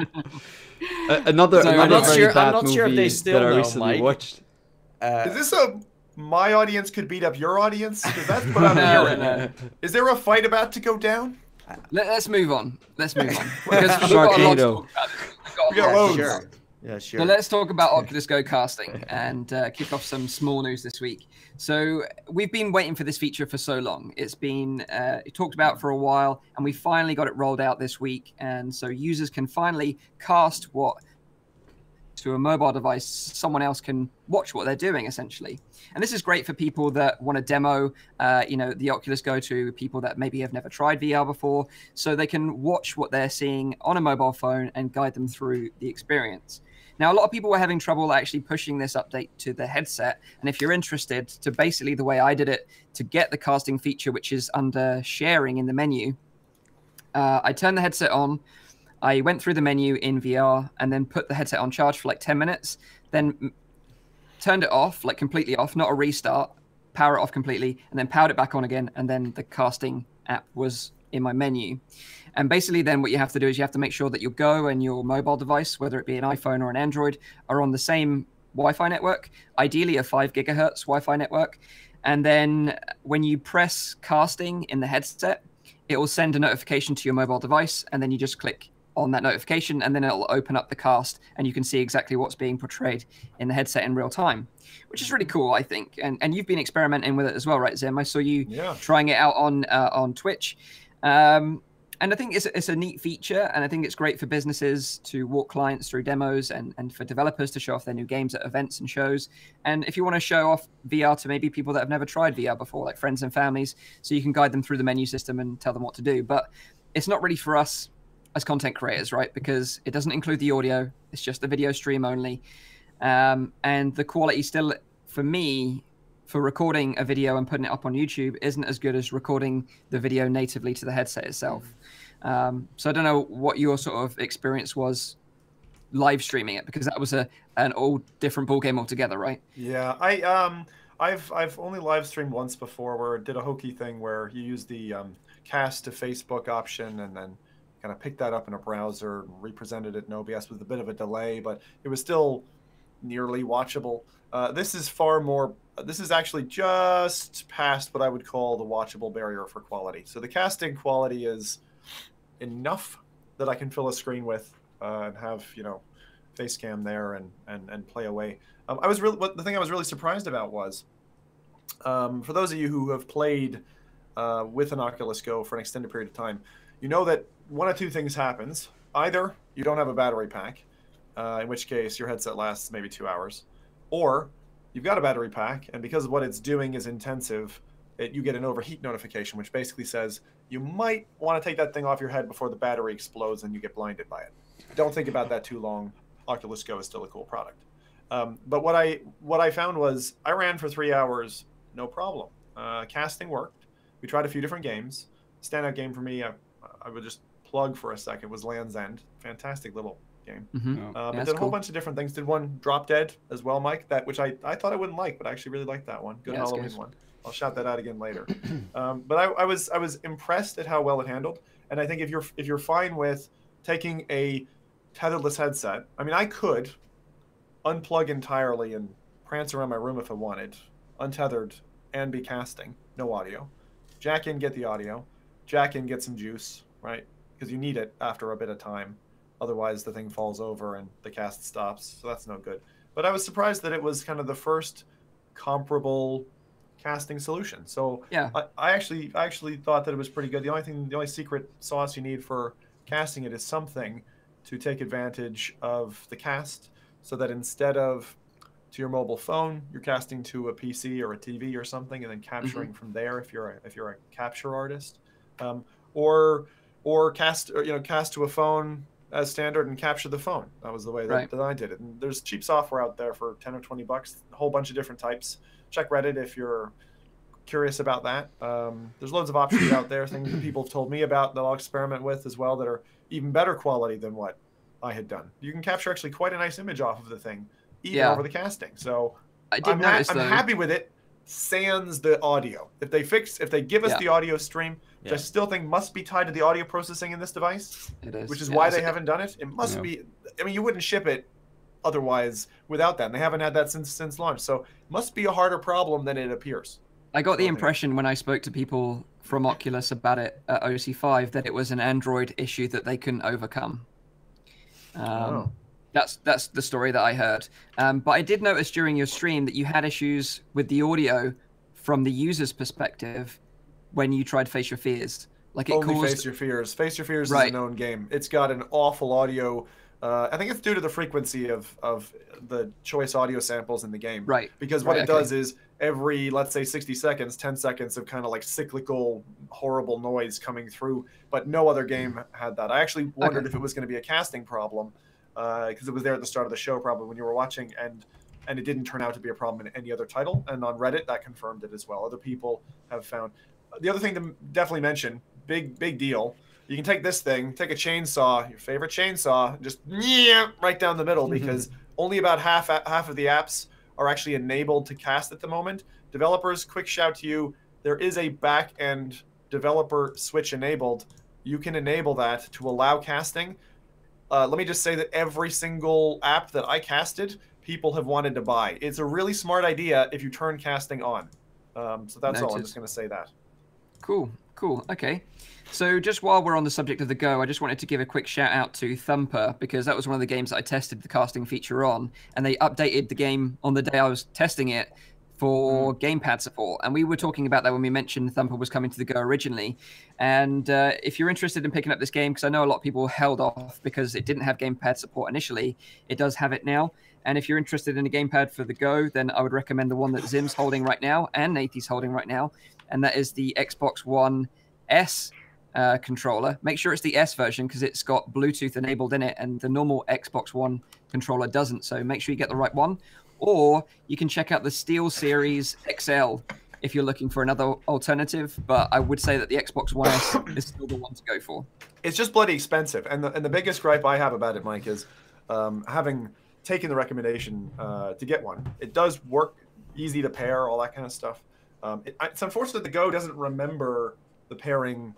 I'm not sure if they still know, recently Mike. Watched. Is this my audience could beat up your audience? Because that's what I'm hearing. Is there a fight about to go down? Let's move on. Because we've got Sharknado. a lot to talk about. We got loads. Sure. Yeah, sure. So let's talk about Oculus Go Casting and kick off some small news this week. So we've been waiting for this feature for so long. It's been talked about for a while, and we finally got it rolled out this week. And so users can finally cast what to a mobile device, someone else can watch what they're doing, essentially. And this is great for people that want to demo, the Oculus Go to people that maybe have never tried VR before, so they can watch what they're seeing on a mobile phone and guide them through the experience. Now, a lot of people were having trouble actually pushing this update to the headset. And if you're interested, to basically the way I did it, to get the casting feature, which is under sharing in the menu, I turned the headset on, I went through the menu in VR and then put the headset on charge for like 10 minutes, then turned it off, like completely off, not a restart, power it off completely, and then powered it back on again. And then the casting app was in my menu. And basically then what you have to do is you have to make sure that your Go and your mobile device, whether it be an iPhone or an Android, are on the same Wi-Fi network, ideally a 5 gigahertz Wi-Fi network. And then when you press casting in the headset, it will send a notification to your mobile device, and then you just click on that notification, and then it'll open up the cast, and you can see exactly what's being portrayed in the headset in real time, which is really cool, I think. And you've been experimenting with it as well, right, Zim? I saw you trying it out on Twitch. And I think it's a neat feature, and I think it's great for businesses to walk clients through demos and for developers to show off their new games at events and shows. And if you want to show off VR to maybe people that have never tried VR before, like friends and families, so you can guide them through the menu system and tell them what to do. But it's not really for us as content creators, right? Because it doesn't include the audio. It's just the video stream only. And the quality still, for me, for recording a video and putting it up on YouTube isn't as good as recording the video natively to the headset itself. So I don't know what your sort of experience was live streaming it, because that was an all different ballgame altogether, right? Yeah, I've only live streamed once before, where I did a hokey thing where you use the cast to Facebook option and then kind of picked that up in a browser and represented it in OBS with a bit of a delay, but it was still nearly watchable. This is far more. This is actually just past what I would call the watchable barrier for quality. So the casting quality is enough that I can fill a screen with and have face cam there and play away. The thing I was really surprised about was For those of you who have played with an Oculus Go for an extended period of time, you know that one of two things happens. Either you don't have a battery pack, in which case your headset lasts maybe 2 hours, or you've got a battery pack, and because what it's doing is intensive, you get an overheat notification, which basically says you might want to take that thing off your head before the battery explodes and you get blinded by it. Don't think about that too long. Oculus Go is still a cool product. But what I found was I ran for 3 hours, no problem. Casting worked. We tried a few different games. Standout game for me, I would just plug for a second, was Land's End. Fantastic little game. But did a whole bunch of different things. Did one Drop Dead as well, Mike, which I thought I wouldn't like, but I actually really liked that one. Good Halloween one. I'll shout that out again later. But I was impressed at how well it handled. And I think if you're fine with taking a tetherless headset, I mean, I could unplug entirely and prance around my room if I wanted, untethered and be casting, no audio. Jack in, get the audio. Jack in, get some juice, right? Because you need it after a bit of time. Otherwise, the thing falls over and the cast stops. So that's no good. But I was surprised that it was kind of the first comparable casting solution. So yeah, I actually thought that it was pretty good. The only secret sauce you need for casting it is something to take advantage of the cast, so that instead of to your mobile phone, you're casting to a PC or a TV or something, and then capturing from there if you're a capture artist, or cast to a phone as standard and capture the phone. That was the way that I did it. And there's cheap software out there for 10 or 20 bucks, a whole bunch of different types. Check Reddit if you're curious about that. There's loads of options out there, things that people have told me about that I'll experiment with as well, that are even better quality than what I had done. You can capture actually quite a nice image off of the thing, even over the casting. So I'm happy with it, sans the audio. If they give us the audio stream, which I still think must be tied to the audio processing in this device, it is, which is why they haven't done it. It must be. I mean, you wouldn't ship it otherwise without that, and they haven't had that since launch. So it must be a harder problem than it appears. I got the impression when I spoke to people from Oculus about it at OC5 that it was an Android issue that they couldn't overcome. That's the story that I heard. But I did notice during your stream that you had issues with the audio from the user's perspective when you tried Face Your Fears. Like Face Your Fears. Face Your Fears is a known game. It's got an awful audio. I think it's due to the frequency of the choice audio samples in the game. Right. Because what it does is every, let's say, 60 seconds, 10 seconds of kind of like cyclical, horrible noise coming through. But no other game had that. I actually wondered if it was going to be a casting problem, because it was there at the start of the show probably when you were watching, and it didn't turn out to be a problem in any other title. And on Reddit, that confirmed it as well. Other people have found. The other thing to definitely mention, big deal. You can take this thing, take a chainsaw, your favorite chainsaw, just right down the middle, because only about half of the apps are actually enabled to cast at the moment. Developers, quick shout to you. There is a back-end developer switch enabled. You can enable that to allow casting. Let me just say that every single app that I casted, people have wanted to buy. It's a really smart idea if you turn casting on. So that's all. I'm just going to say that. Cool. Okay. So just while we're on the subject of the Go, I just wanted to give a quick shout out to Thumper, because that was one of the games that I tested the casting feature on, and they updated the game on the day I was testing it for gamepad support. And we were talking about that when we mentioned Thumper was coming to the Go originally. And if you're interested in picking up this game, because I know a lot of people held off because it didn't have gamepad support initially, it does have it now. And if you're interested in a gamepad for the Go, then I would recommend the one that Zim's holding right now and Nathy's holding right now, and that is the Xbox One S controller. Make sure it's the S version, because it's got Bluetooth enabled in it, and the normal Xbox One controller doesn't. So make sure you get the right one. Or you can check out the SteelSeries XL if you're looking for another alternative. But I would say that the Xbox One S is still the one to go for. It's just bloody expensive. And the biggest gripe I have about it, Mike, is having taken the recommendation to get one. It does work, easy to pair, all that kind of stuff. It's unfortunate the Go doesn't remember the pairing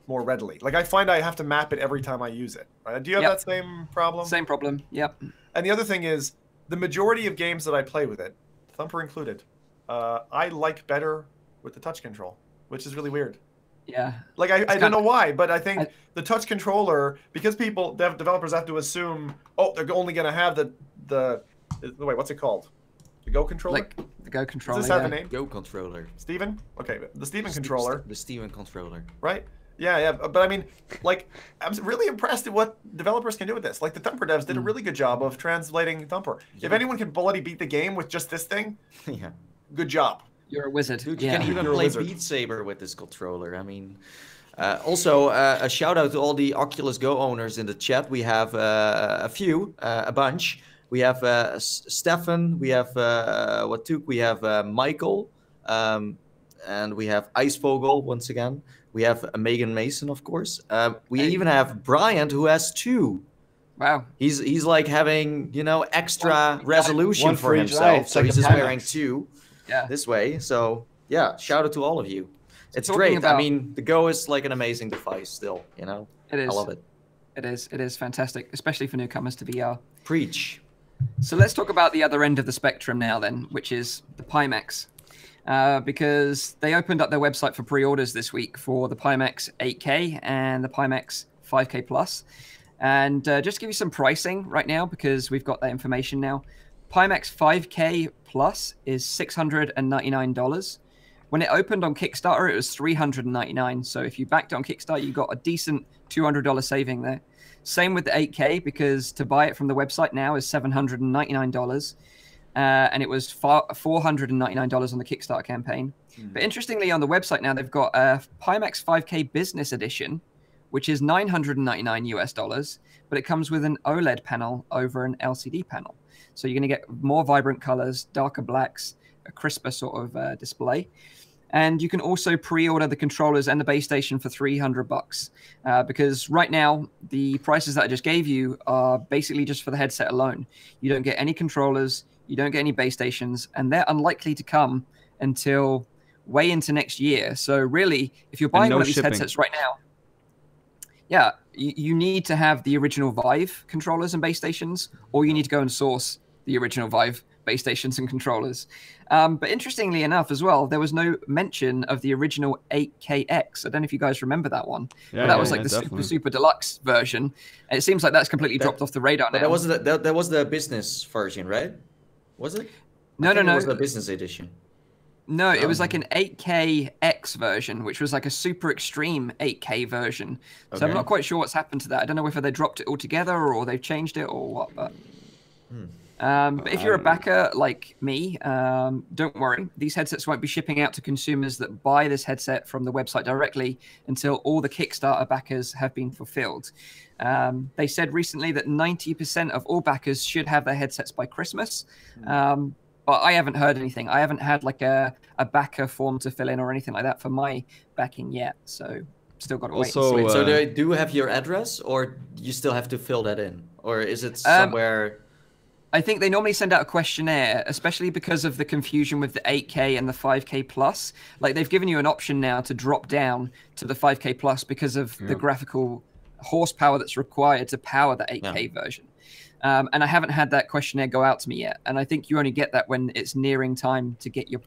more readily. Like, I find I have to map it every time I use it. Right? Do you have that same problem? Same problem, yep. And the other thing is, the majority of games that I play with it, Thumper included, I like better with the touch control, which is really weird. Yeah. Like, I don't know why, but I think the touch controller, because developers have to assume, oh, they're only going to have the wait, what's it called? The Go controller? Like the Go controller. Does this have a name? Go controller. Steven? Okay, the Steven controller. The Steven controller. Right? Yeah, but I mean, like, I'm really impressed at what developers can do with this. Like, the Thumper devs did a really good job of translating Thumper. Yeah. If anyone can bloody beat the game with just this thing, yeah, good job. You're a wizard. Dude, you can even play Beat Saber with this controller. I mean, also, a shout out to all the Oculus Go owners in the chat. We have a bunch. We have Stefan, we have we have Michael, and we have Icevogel once again. We have Megan Mason, of course. We even have Bryant, who has 2. Wow. He's like having, extra resolution for himself. So like he's just wearing 2 this way. So yeah, shout out to all of you. It's great. I mean, the Go is like an amazing device still, It is. I love it. It is. It is fantastic, especially for newcomers to VR. Preach. So let's talk about the other end of the spectrum now then, which is the Pimax. Because they opened up their website for pre-orders this week for the Pimax 8K and the Pimax 5K Plus. And just to give you some pricing right now, because we've got that information now, Pimax 5K Plus is $699. When it opened on Kickstarter, it was $399. So if you backed it on Kickstarter, you got a decent $200 saving there. Same with the 8K, because to buy it from the website now is $799. And it was $499 on the Kickstarter campaign. But interestingly, on the website now, they've got a Pimax 5K Business Edition, which is $999 US, but it comes with an OLED panel over an LCD panel. So you're going to get more vibrant colors, darker blacks, a crisper sort of display. And you can also pre-order the controllers and the base station for $300, because right now the prices that I just gave you are basically just for the headset alone. You don't get any controllers, you don't get any base stations, and they're unlikely to come until way into next year. So really, if you're buying one of these headsets right now, yeah, you need to have the original Vive controllers and base stations, or you need to go and source the original Vive base stations and controllers. But interestingly enough as well, there was no mention of the original 8KX. I don't know if you guys remember that one. Yeah, but that was like the super deluxe version. And it seems like that's completely dropped off the radar now. That was the business version, right? Was it? No. It was the business edition. No, it was like an 8KX version, which was like a super extreme 8K version. So I'm not quite sure what's happened to that. I don't know whether they dropped it altogether or they've changed it or what. But But if you're a backer like me, don't worry. These headsets won't be shipping out to consumers that buy this headset from the website directly until all the Kickstarter backers have been fulfilled. They said recently that 90% of all backers should have their headsets by Christmas. But I haven't heard anything. I haven't had like a backer form to fill in or anything like that for my backing yet. So still got to wait. Wait, so they do have your address, or you still have to fill that in? Or is it somewhere... I think they normally send out a questionnaire, especially because of the confusion with the 8K and the 5K Plus. Like, they've given you an option now to drop down to the 5K Plus because of the graphical horsepower that's required to power the 8K version. And I haven't had that questionnaire go out to me yet. And I think you only get that when it's nearing time to get your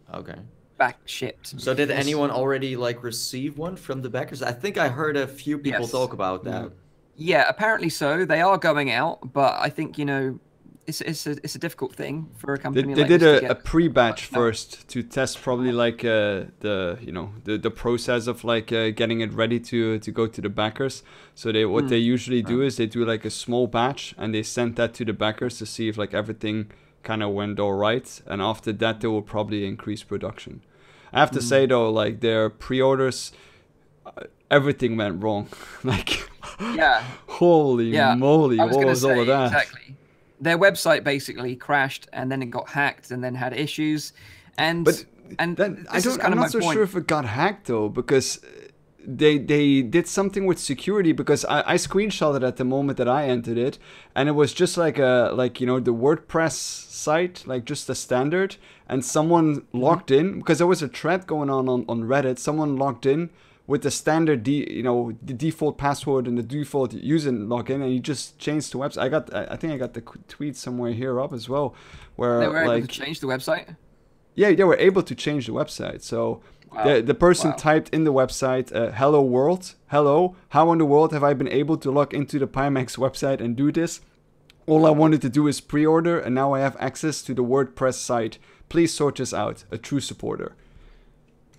back shipped. So did anyone already like receive one from the backers? I think I heard a few people talk about that. Yeah, apparently so. They are going out, but I think, you know, it's a difficult thing for a company they like did this a pre-batch first to test probably like the process of like getting it ready to go to the backers. So what they usually do is they do like a small batch and they send that to the backers to see if like everything kind of went all right, and after that they will probably increase production. I have to say though, like their pre-orders, everything went wrong. Like holy moly, what was all of that? Exactly. Their website basically crashed, and then it got hacked, and then had issues. I'm not so sure if it got hacked though, because they did something with security. Because I screenshotted at the moment that I entered it, and it was just like the WordPress site, like just the standard, and someone logged in because there was a thread going on Reddit. Someone logged in with the standard, the default password and the default user login, and you just changed the website. I think I got the tweet somewhere here up as well, where they were able to change the website. Yeah, they were able to change the website. So the person typed in the website, "Hello world, hello. How in the world have I been able to log into the Pimax website and do this?" All I wanted to do is pre-order, and now I have access to the WordPress site. Please sort this out. A true supporter.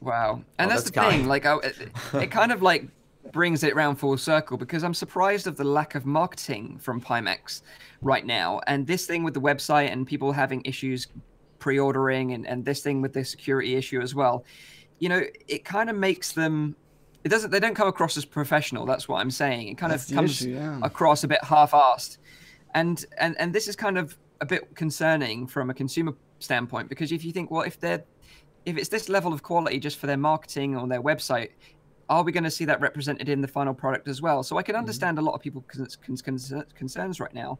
Wow. And that's the kind. thing, like, it kind of like brings it round full circle, because I'm surprised of the lack of marketing from Pimax right now. And this thing with the website and people having issues pre-ordering, and this thing with the security issue as well, you know, it kind of makes them, they don't come across as professional. That's what I'm saying. It kind of comes across a bit half-assed. And this is kind of a bit concerning from a consumer standpoint, because if you think, well, if it's this level of quality just for their marketing on their website, are we going to see that represented in the final product as well? So I can understand a lot of people's concerns right now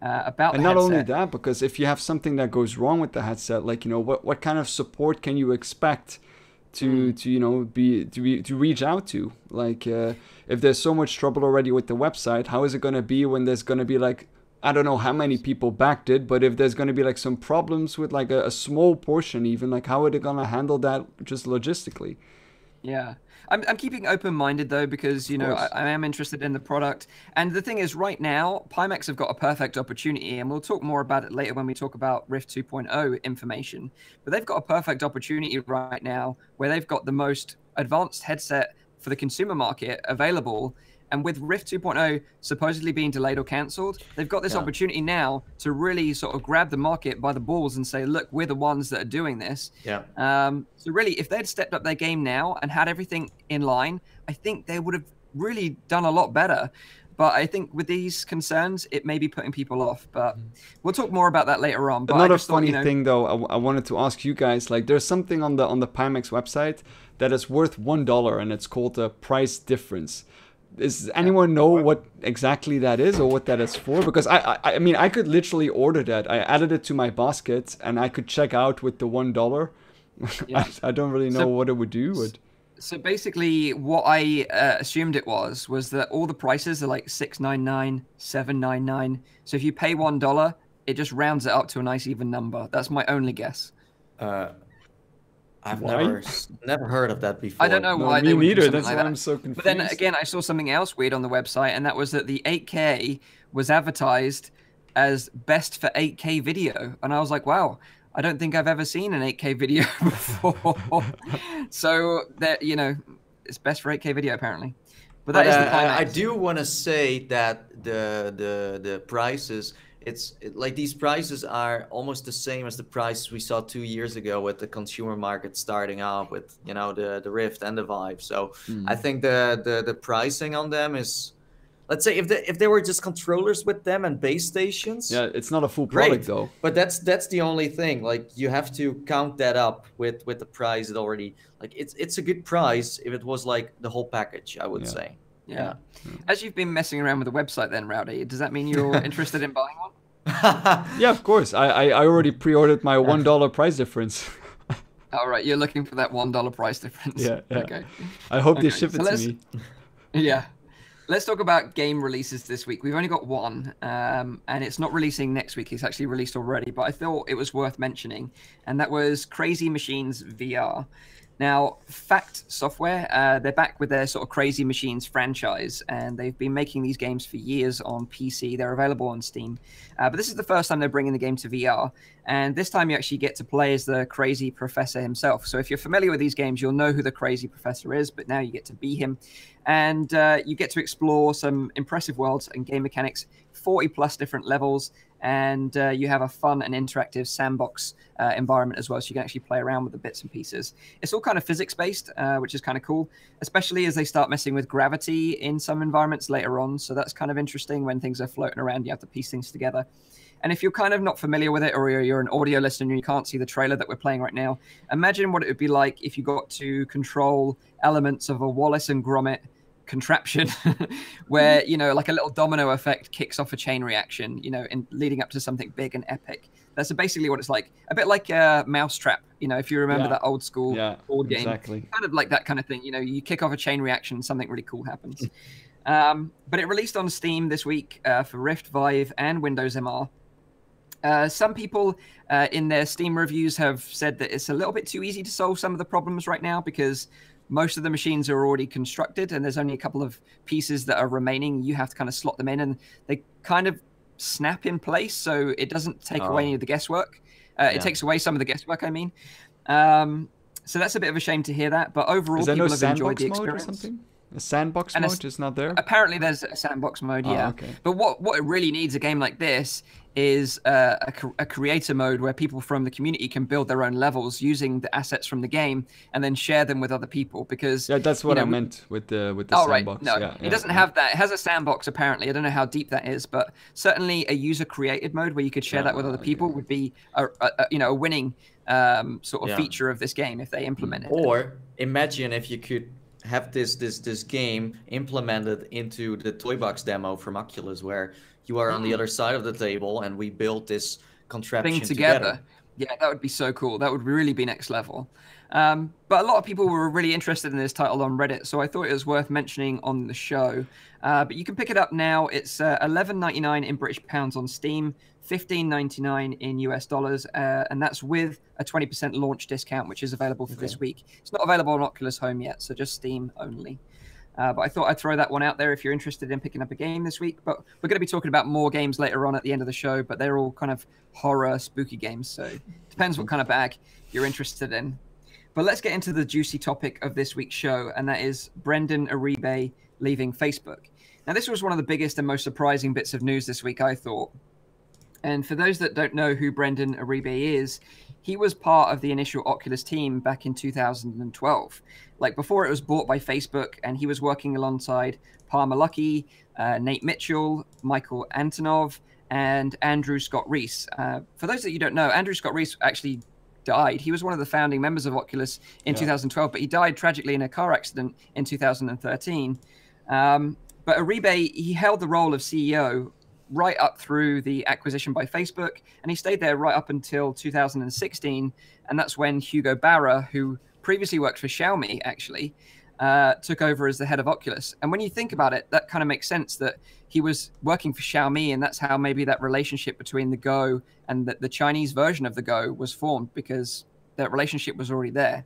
about and the not headset. only that, because if you have something that goes wrong with the headset, like, you know, what kind of support can you expect to you know, to reach out to? Like, if there's so much trouble already with the website, how is it going to be when there's going to be, like, I don't know how many people backed it, but if there's going to be like some problems with like a small portion, even, like, how are they going to handle that just logistically? Yeah. I'm keeping open-minded though, because, you know, I am interested in the product. And the thing is, right now, Pimax have got a perfect opportunity, and we'll talk more about it later when we talk about Rift 2.0 information. But they've got a perfect opportunity right now where they've got the most advanced headset for the consumer market available. And with Rift 2.0 supposedly being delayed or cancelled, they've got this opportunity now to really sort of grab the market by the balls and say, look, we're the ones that are doing this. Yeah. So really, if they'd stepped up their game now and had everything in line, I think they would have really done a lot better. But I think with these concerns, it may be putting people off. But we'll talk more about that later on. But another funny thing, though, I wanted to ask you guys, like, there's something on the Pimax website that is worth $1, and it's called the price difference. Does anyone know what exactly that is, or what that is for? Because I mean, I could literally order that. I added it to my basket, and I could check out with the $1. Yeah. I don't really know what it would do. But... So basically, what I assumed it was that all the prices are like $6.99, $7.99. So if you pay $1, it just rounds it up to a nice even number. That's my only guess. I've never heard of that before. I don't know why. Me they would do neither. something That's like why that. I'm so confused. But then again, I saw something else weird on the website, and that was that the 8K was advertised as best for 8K video, and I was like, wow, I don't think I've ever seen an 8K video before. So that, you know, it's best for 8K video apparently. But that is the Pimax. I do want to say that the prices. Like these prices are almost the same as the prices we saw 2 years ago with the consumer market starting out with, you know, the Rift and the Vive. So I think the pricing on them is, let's say, if they were just controllers with them and base stations. Yeah, it's not a full product though. But that's the only thing. Like, you have to count that up with the price. It already, like, it's a good price if it was like the whole package, I would say. Yeah. As you've been messing around with the website then, Rowdy, does that mean you're interested in buying one? Yeah, of course. I already pre-ordered my $1 price difference. All right, you're looking for that $1 price difference. Yeah. Okay. I hope they ship it to me. Yeah. Let's talk about game releases this week. We've only got one, and it's not releasing next week. It's actually released already, but I thought it was worth mentioning, and that was Crazy Machines VR. Now, Fact Software, they're back with their sort of Crazy Machines franchise, and they've been making these games for years on PC. They're available on Steam. But this is the first time they're bringing the game to VR, and this time you actually get to play as the Crazy Professor himself. So if you're familiar with these games, you'll know who the Crazy Professor is, but now you get to be him. And you get to explore some impressive worlds and game mechanics, 40+ different levels, and you have a fun and interactive sandbox environment as well, so you can actually play around with the bits and pieces. It's all kind of physics-based, which is kind of cool, especially as they start messing with gravity in some environments later on, so that's kind of interesting. When things are floating around, you have to piece things together. And if you're kind of not familiar with it, or you're an audio listener and you can't see the trailer that we're playing right now, imagine what it would be like if you got to control elements of a Wallace and Gromit contraption where, you know, like a little domino effect kicks off a chain reaction, you know, in leading up to something big and epic. That's basically what it's like. A bit like a Mousetrap, you know, if you remember that old school board game. Exactly. Kind of like that kind of thing. You know, you kick off a chain reaction, something really cool happens. But it released on Steam this week for Rift, Vive, and Windows MR. Some people in their Steam reviews have said that it's a little bit too easy to solve some of the problems right now, because most of the machines are already constructed and there's only a couple of pieces that are remaining. You have to kind of slot them in, and they kind of snap in place, so it doesn't take away any of the guesswork. It takes away some of the guesswork, I mean. So that's a bit of a shame to hear that, but overall, people have enjoyed the experience. Or something? A sandbox mode is not there? Apparently there's a sandbox mode, yeah. Okay. But what it really needs, a game like this, is a creator mode where people from the community can build their own levels using the assets from the game and then share them with other people. Because that's what I meant with the sandbox. Right. No, it doesn't have that. It has a sandbox apparently. I don't know how deep that is, but certainly a user created mode where you could share that with other people would be a winning sort of feature of this game if they implement it. Or imagine if you could have this game implemented into the toy box demo from Oculus, where you are on the other side of the table and we built this contraption thing together. Yeah, that would be so cool. That would really be next level. But a lot of people were really interested in this title on Reddit, so I thought it was worth mentioning on the show. But you can pick it up now. It's $11.99 in British pounds on Steam, $15.99 in US dollars, and that's with a 20% launch discount, which is available for this week. It's not available on Oculus Home yet, so just Steam only. But I thought I'd throw that one out there if you're interested in picking up a game this week. But we're going to be talking about more games later on at the end of the show, but they're all kind of horror, spooky games, so it depends what kind of bag you're interested in. But let's get into the juicy topic of this week's show, and that is Brendan Iribe leaving Facebook. Now, this was one of the biggest and most surprising bits of news this week, I thought. And for those that don't know who Brendan Iribe is, he was part of the initial Oculus team back in 2012. Like before it was bought by Facebook, and he was working alongside Palmer Luckey, Nate Mitchell, Michael Antonov, and Andrew Scott Reese. For those that you don't know, Andrew Scott Reese actually died. He was one of the founding members of Oculus in 2012, but he died tragically in a car accident in 2013. But Iribe, he held the role of CEO right up through the acquisition by Facebook, and he stayed there right up until 2016, and that's when Hugo Barra, who previously worked for Xiaomi, actually, took over as the head of Oculus. And when you think about it, that kind of makes sense that he was working for Xiaomi, and that's how maybe that relationship between the Go and the Chinese version of the Go was formed, because that relationship was already there.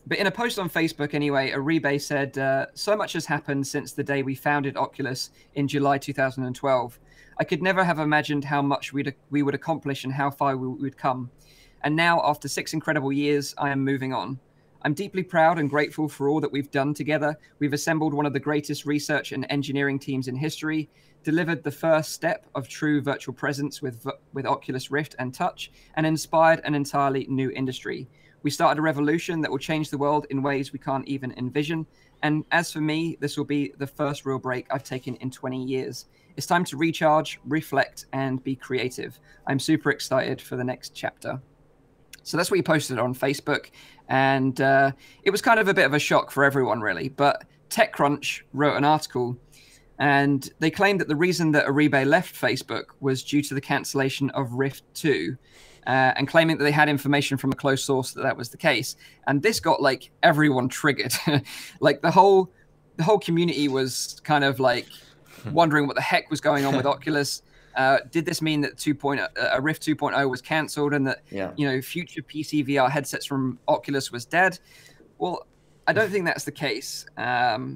But in a post on Facebook anyway, Iribe said, so much has happened since the day we founded Oculus in July 2012. I could never have imagined how much we would accomplish and how far we would come. And now, after 6 incredible years, I am moving on. I'm deeply proud and grateful for all that we've done together. We've assembled one of the greatest research and engineering teams in history, delivered the first step of true virtual presence with Oculus Rift and Touch, and inspired an entirely new industry. We started a revolution that will change the world in ways we can't even envision. And as for me, this will be the first real break I've taken in 20 years. It's time to recharge, reflect, and be creative. I'm super excited for the next chapter. So that's what he posted on Facebook. And it was kind of a bit of a shock for everyone, really. But TechCrunch wrote an article, and they claimed that the reason that Iribe left Facebook was due to the cancellation of Rift 2. And claiming that they had information from a close source that was the case. And this got like everyone triggered. Like the whole community was kind of like wondering what the heck was going on with Oculus. Did this mean that Rift 2.0 was cancelled, and that future PC VR headsets from Oculus was dead? Well, I don't think that's the case. But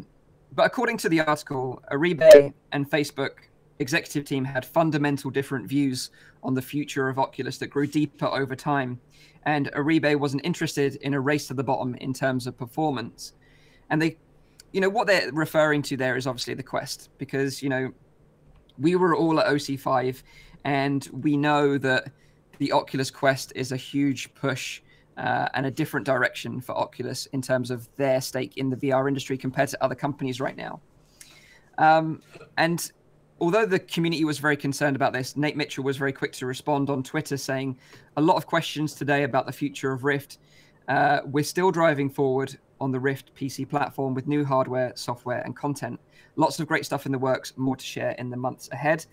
according to the article, Iribe and Facebook executive team had fundamental different views on the future of Oculus that grew deeper over time. And Iribe wasn't interested in a race to the bottom in terms of performance. And they, what they're referring to there is obviously the Quest, because, we were all at OC5, and we know that the Oculus Quest is a huge push and a different direction for Oculus in terms of their stake in the VR industry compared to other companies right now. And although the community was very concerned about this, Nate Mitchell was very quick to respond on Twitter, saying, a lot of questions today about the future of Rift. We're still driving forward on the Rift PC platform with new hardware, software, and content. Lots of great stuff in the works, more to share in the months ahead.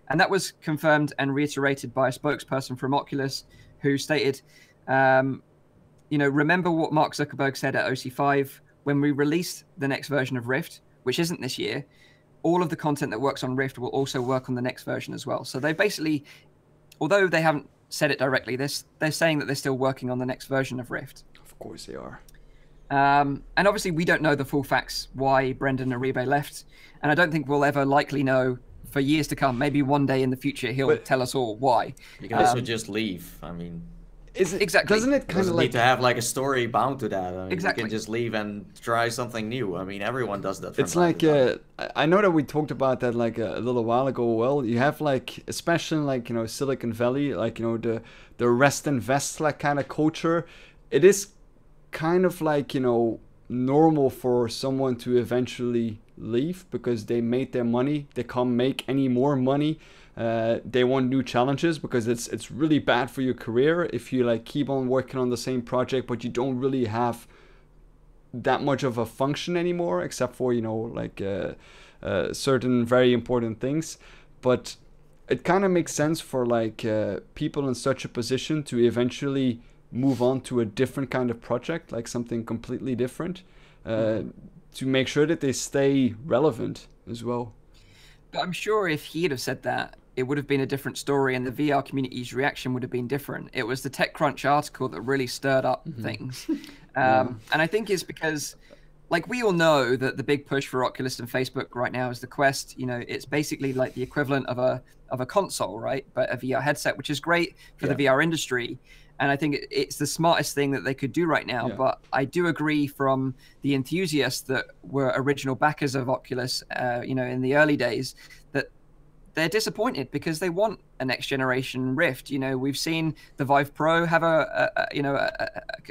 And that was confirmed and reiterated by a spokesperson from Oculus, who stated, remember what Mark Zuckerberg said at OC5, when we release the next version of Rift, which isn't this year, all of the content that works on Rift will also work on the next version as well. So they basically, although they haven't said it directly, they're saying that they're still working on the next version of Rift. Of course they are. And obviously we don't know the full facts why Brendan Iribe left. And I don't think we'll ever likely know for years to come. Maybe one day in the future he'll tell us all why. You can also just leave. I mean, exactly. Doesn't it kind of need to have like a story bound to that. I mean, exactly. You can just leave and try something new. I mean, everyone does that. It's like I know that we talked about that like a little while ago. Well, you have like, especially in like, you know, Silicon Valley, like, you know, the rest and vest like kind of culture. It is kind of like, you know, normal for someone to eventually leave because they made their money. They can't make any more money. They want new challenges because it's really bad for your career if you like keep on working on the same project but you don't really have that much of a function anymore, except for, you know, like certain very important things. But it kind of makes sense for like people in such a position to eventually move on to a different kind of project, like something completely different, to make sure that they stay relevant as well. But I'm sure if he'd have said that, it would have been a different story and the VR community's reaction would have been different. It was the TechCrunch article that really stirred up things. And I think it's because, like, we all know that the big push for Oculus and Facebook right now is the Quest. You know, it's basically like the equivalent of a console, right? But a VR headset, which is great for the VR industry. And I think it's the smartest thing that they could do right now. But I do agree from the enthusiasts that were original backers of Oculus, you know, in the early days, that they're disappointed because they want a next generation Rift. You know, we've seen the Vive Pro have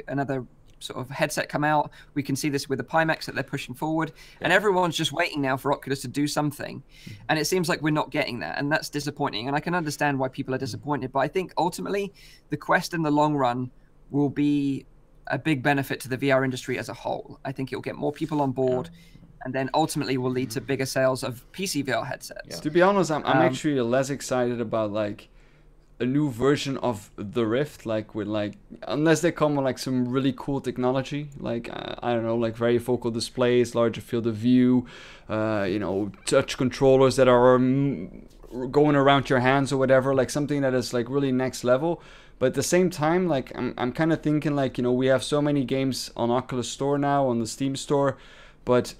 another sort of headset come out. We can see this with the Pimax that they're pushing forward, and everyone's just waiting now for Oculus to do something. And it seems like we're not getting that, and that's disappointing. And I can understand why people are disappointed, but I think ultimately the Quest in the long run will be a big benefit to the VR industry as a whole. I think it will get more people on board. And then ultimately will lead to bigger sales of PC VR headsets. To be honest, I'm actually less excited about like a new version of the Rift, like with like, unless they come with like some really cool technology, like I don't know, like very focal displays, larger field of view, you know, touch controllers that are going around your hands or whatever, like something that is like really next level. But at the same time, like I'm kind of thinking like, you know, we have so many games on Oculus Store now, on the Steam Store, but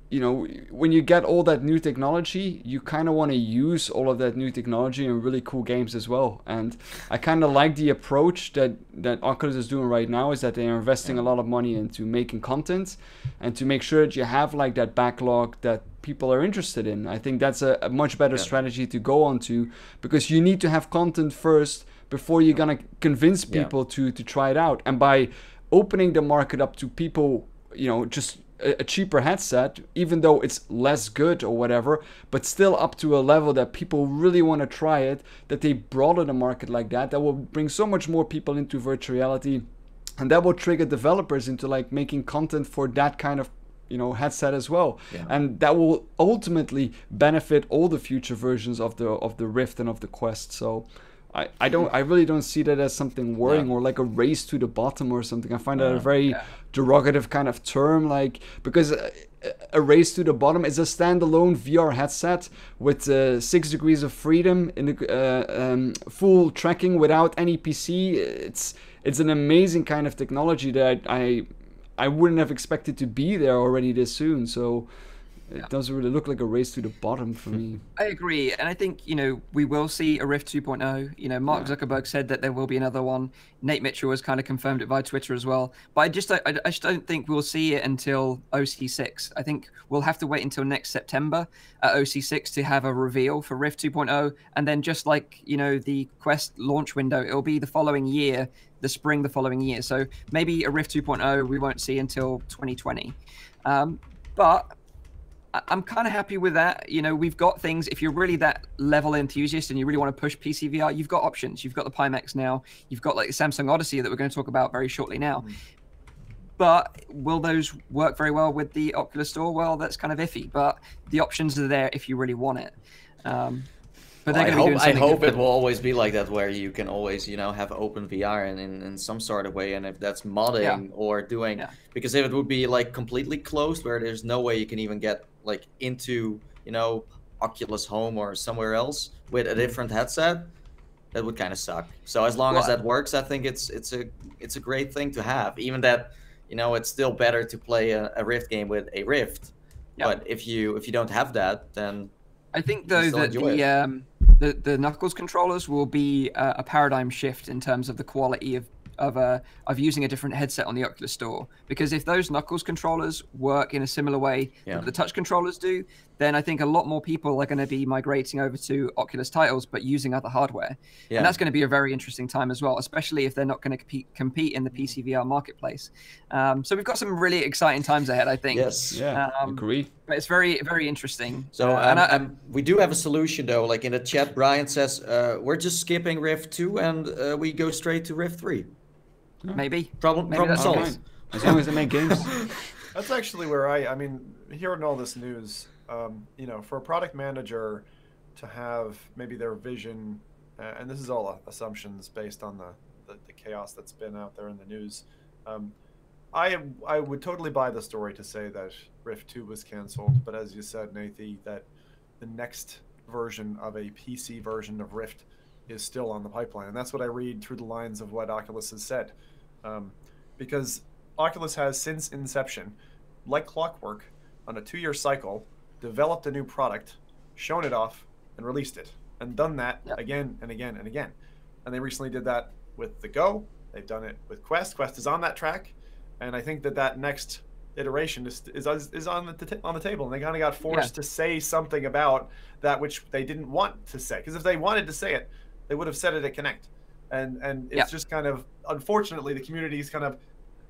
you know, when you get all that new technology, you kind of want to use all of that new technology in really cool games as well. And I kind of like the approach that Oculus is doing right now, is that they are investing a lot of money into making content and to make sure that you have like that backlog that people are interested in. I think that's a much better strategy to go on to, because you need to have content first before you're going to convince people to try it out. And by opening the market up to people, you know, just a cheaper headset, even though it's less good or whatever, but still up to a level that people really want to try it, that they broaden the market like that, that will bring so much more people into virtual reality, and that will trigger developers into like making content for that kind of, you know, headset as well. And that will ultimately benefit all the future versions of the Rift and of the Quest. So I really don't see that as something worrying or like a race to the bottom or something. I find that a very derogative kind of term, like, because a race to the bottom is a standalone VR headset with 6 degrees of freedom in the full tracking without any PC. It's an amazing kind of technology that I wouldn't have expected to be there already this soon. So it doesn't really look like a race to the bottom for me. I agree. And I think, you know, we will see a Rift 2.0. You know, Mark Zuckerberg said that there will be another one. Nate Mitchell has kind of confirmed it via Twitter as well. But I just don't think we'll see it until OC6. I think we'll have to wait until next September at OC6 to have a reveal for Rift 2.0. And then just like, you know, the Quest launch window, it'll be the following year, the spring the following year. So maybe a Rift 2.0 we won't see until 2020. But I'm kind of happy with that. You know, we've got things. If you're really that level enthusiast and you really want to push PC VR, you've got options. You've got the Pimax now. You've got like the Samsung Odyssey that we're going to talk about very shortly now. But will those work very well with the Oculus Store? Well, that's kind of iffy. But the options are there if you really want it. But they're going to be doing something I hope different. it will always be like that, where you can always, you know, have open VR in some sort of way, and if that's modding or doing, because if it would be like completely closed, where there's no way you can even get like into, you know, Oculus Home or somewhere else with a different headset, that would kind of suck. So as long as that works, I think it's a great thing to have. Even that, you know, it's still better to play a Rift game with a Rift. But if you don't have that, then I think you though still that enjoy the Knuckles controllers will be a paradigm shift in terms of the quality of using a different headset on the Oculus Store, because if those Knuckles controllers work in a similar way that the touch controllers do, then I think a lot more people are going to be migrating over to Oculus titles but using other hardware. And that's going to be a very interesting time as well, especially if they're not going to compete in the PC VR marketplace. So we've got some really exciting times ahead, I think. Yes. Yeah, agree. But it's very, very interesting. So we do have a solution though. Like in the chat, Brian says we're just skipping Rift 2 and we go straight to Rift 3. Maybe. Problem that's solved. fine. As long as they make games. That's actually where I mean, hearing all this news, you know, for a product manager to have maybe their vision, and this is all assumptions based on the chaos that's been out there in the news. I would totally buy the story to say that Rift 2 was canceled, but as you said, Nathie, that the next version of a PC version of Rift is still on the pipeline, and that's what I read through the lines of what Oculus has said. Because Oculus has, since inception, like clockwork, on a 2-year cycle, developed a new product, shown it off, and released it, and done that again and again and again. And they recently did that with the Go. They've done it with Quest. Quest is on that track, and I think that next iteration is on the table, and they kind of got forced to say something about that which they didn't want to say. Because if they wanted to say it, they would have said it at Connect. And it's just kind of, unfortunately, the community's kind of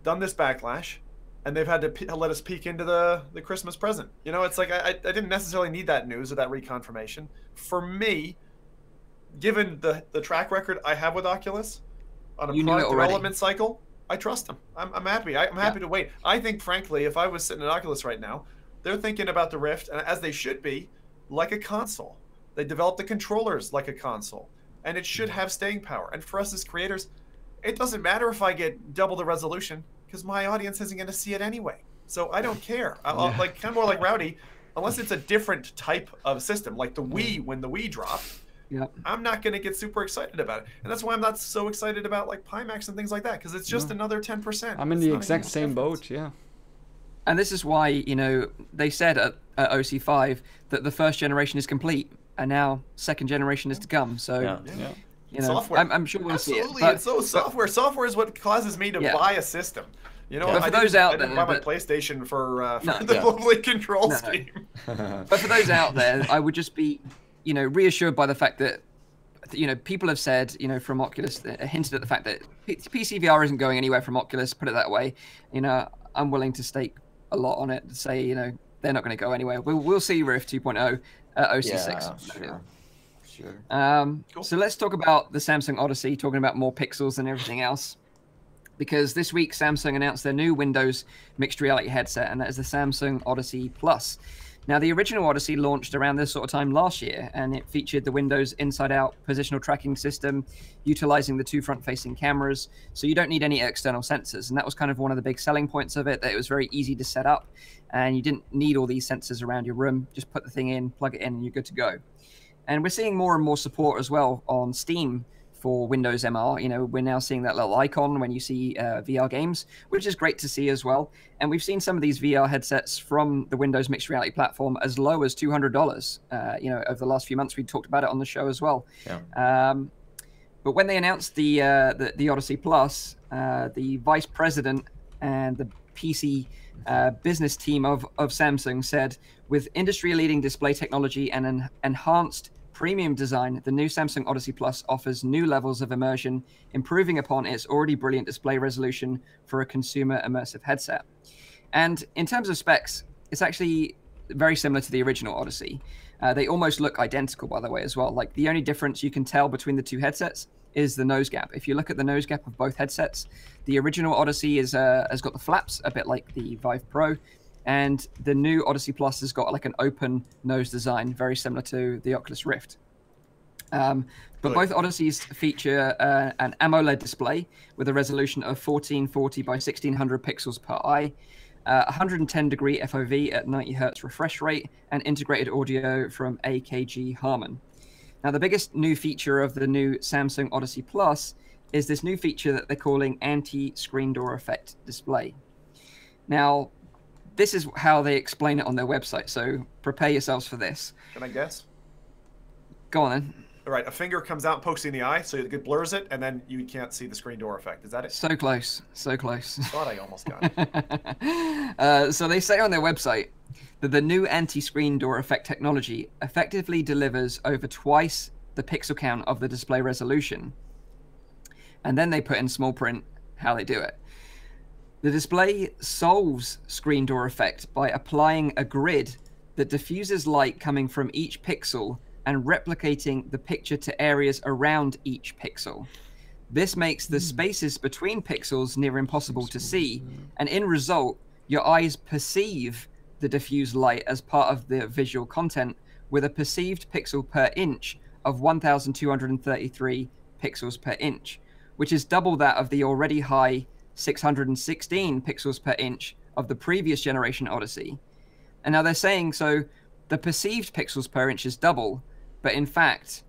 done this backlash, and they've had to let us peek into the Christmas present. You know, it's like I didn't necessarily need that news or that reconfirmation. For me, given the track record I have with Oculus on a product development cycle, I trust them. I'm happy. I'm happy to wait. I think, frankly, if I was sitting at Oculus right now, they're thinking about the Rift, and as they should be, like a console. They developed the controllers like a console, and it should have staying power. And for us as creators, it doesn't matter if I get double the resolution, because my audience isn't going to see it anyway. So I don't care. I'll like kind of more like Rowdy, unless it's a different type of system, like the Wii when the Wii dropped. I'm not going to get super excited about it. And that's why I'm not so excited about like Pimax and things like that, because it's just another 10%. I'm in the exact same boat, And this is why, you know, they said at OC5 that the first generation is complete, and now second generation is to come. So, you know, software. I'm sure we'll see it. Absolutely, it's so software. Software is what causes me to buy a system. You know, but for those out there, I didn't buy my PlayStation for the lovely control scheme. But for those out there, I would just be, you know, reassured by the fact that, you know, people have said, you know, from Oculus, hinted at the fact that PC VR isn't going anywhere from Oculus, put it that way. You know, I'm willing to stake a lot on it to say, you know, they're not going to go anywhere. We'll see Rift 2.0 at OC6. Cool. So let's talk about the Samsung Odyssey, talking about more pixels and everything else. Because this week, Samsung announced their new Windows mixed reality headset, and that is the Samsung Odyssey Plus. Now, the original Odyssey launched around this sort of time last year, and it featured the Windows inside-out positional tracking system, utilizing the 2 front-facing cameras, so you don't need any external sensors. And that was kind of one of the big selling points of it, that it was very easy to set up, and you didn't need all these sensors around your room. Just put the thing in, plug it in, and you're good to go. And we're seeing more and more support as well on Steam for Windows MR. You know, we're now seeing that little icon when you see VR games, which is great to see as well. And we've seen some of these VR headsets from the Windows mixed reality platform as low as $200. You know, over the last few months, we talked about it on the show as well. But when they announced the Odyssey Plus, the vice president and the PC business team of Samsung said, with industry-leading display technology and an enhanced premium design, the new Samsung Odyssey Plus offers new levels of immersion, improving upon its already brilliant display resolution for a consumer immersive headset. And in terms of specs, it's actually very similar to the original Odyssey. They almost look identical, by the way, as well. Like, the only difference you can tell between the two headsets is the nose gap. If you look at the nose gap of both headsets, the original Odyssey has got the flaps, a bit like the Vive Pro, and the new Odyssey Plus has got like an open nose design, very similar to the Oculus Rift. But both Odysseys feature an AMOLED display with a resolution of 1440 by 1600 pixels per eye, 110-degree FOV at 90 Hz refresh rate, and integrated audio from AKG Harman. Now, the biggest new feature of the new Samsung Odyssey Plus is this new feature that they're calling anti-screen door effect display. Now, this is how they explain it on their website, so prepare yourselves for this. Can I guess? Go on then. All right, a finger comes out and pokes you in the eye, so it blurs it, and then you can't see the screen door effect. Is that it? So close, so close. Thought I almost got it. So they say on their website that the new anti-screen door effect technology effectively delivers over twice the pixel count of the display resolution. And then they put in small print how they do it. The display solves screen door effect by applying a grid that diffuses light coming from each pixel and replicating the picture to areas around each pixel. This makes the spaces between pixels near impossible to see, and in result, your eyes perceive the diffused light as part of the visual content with a perceived pixel per inch of 1,233 pixels per inch, which is double that of the already high 616 pixels per inch of the previous generation Odyssey. And now they're saying, so the perceived pixels per inch is double, but in fact,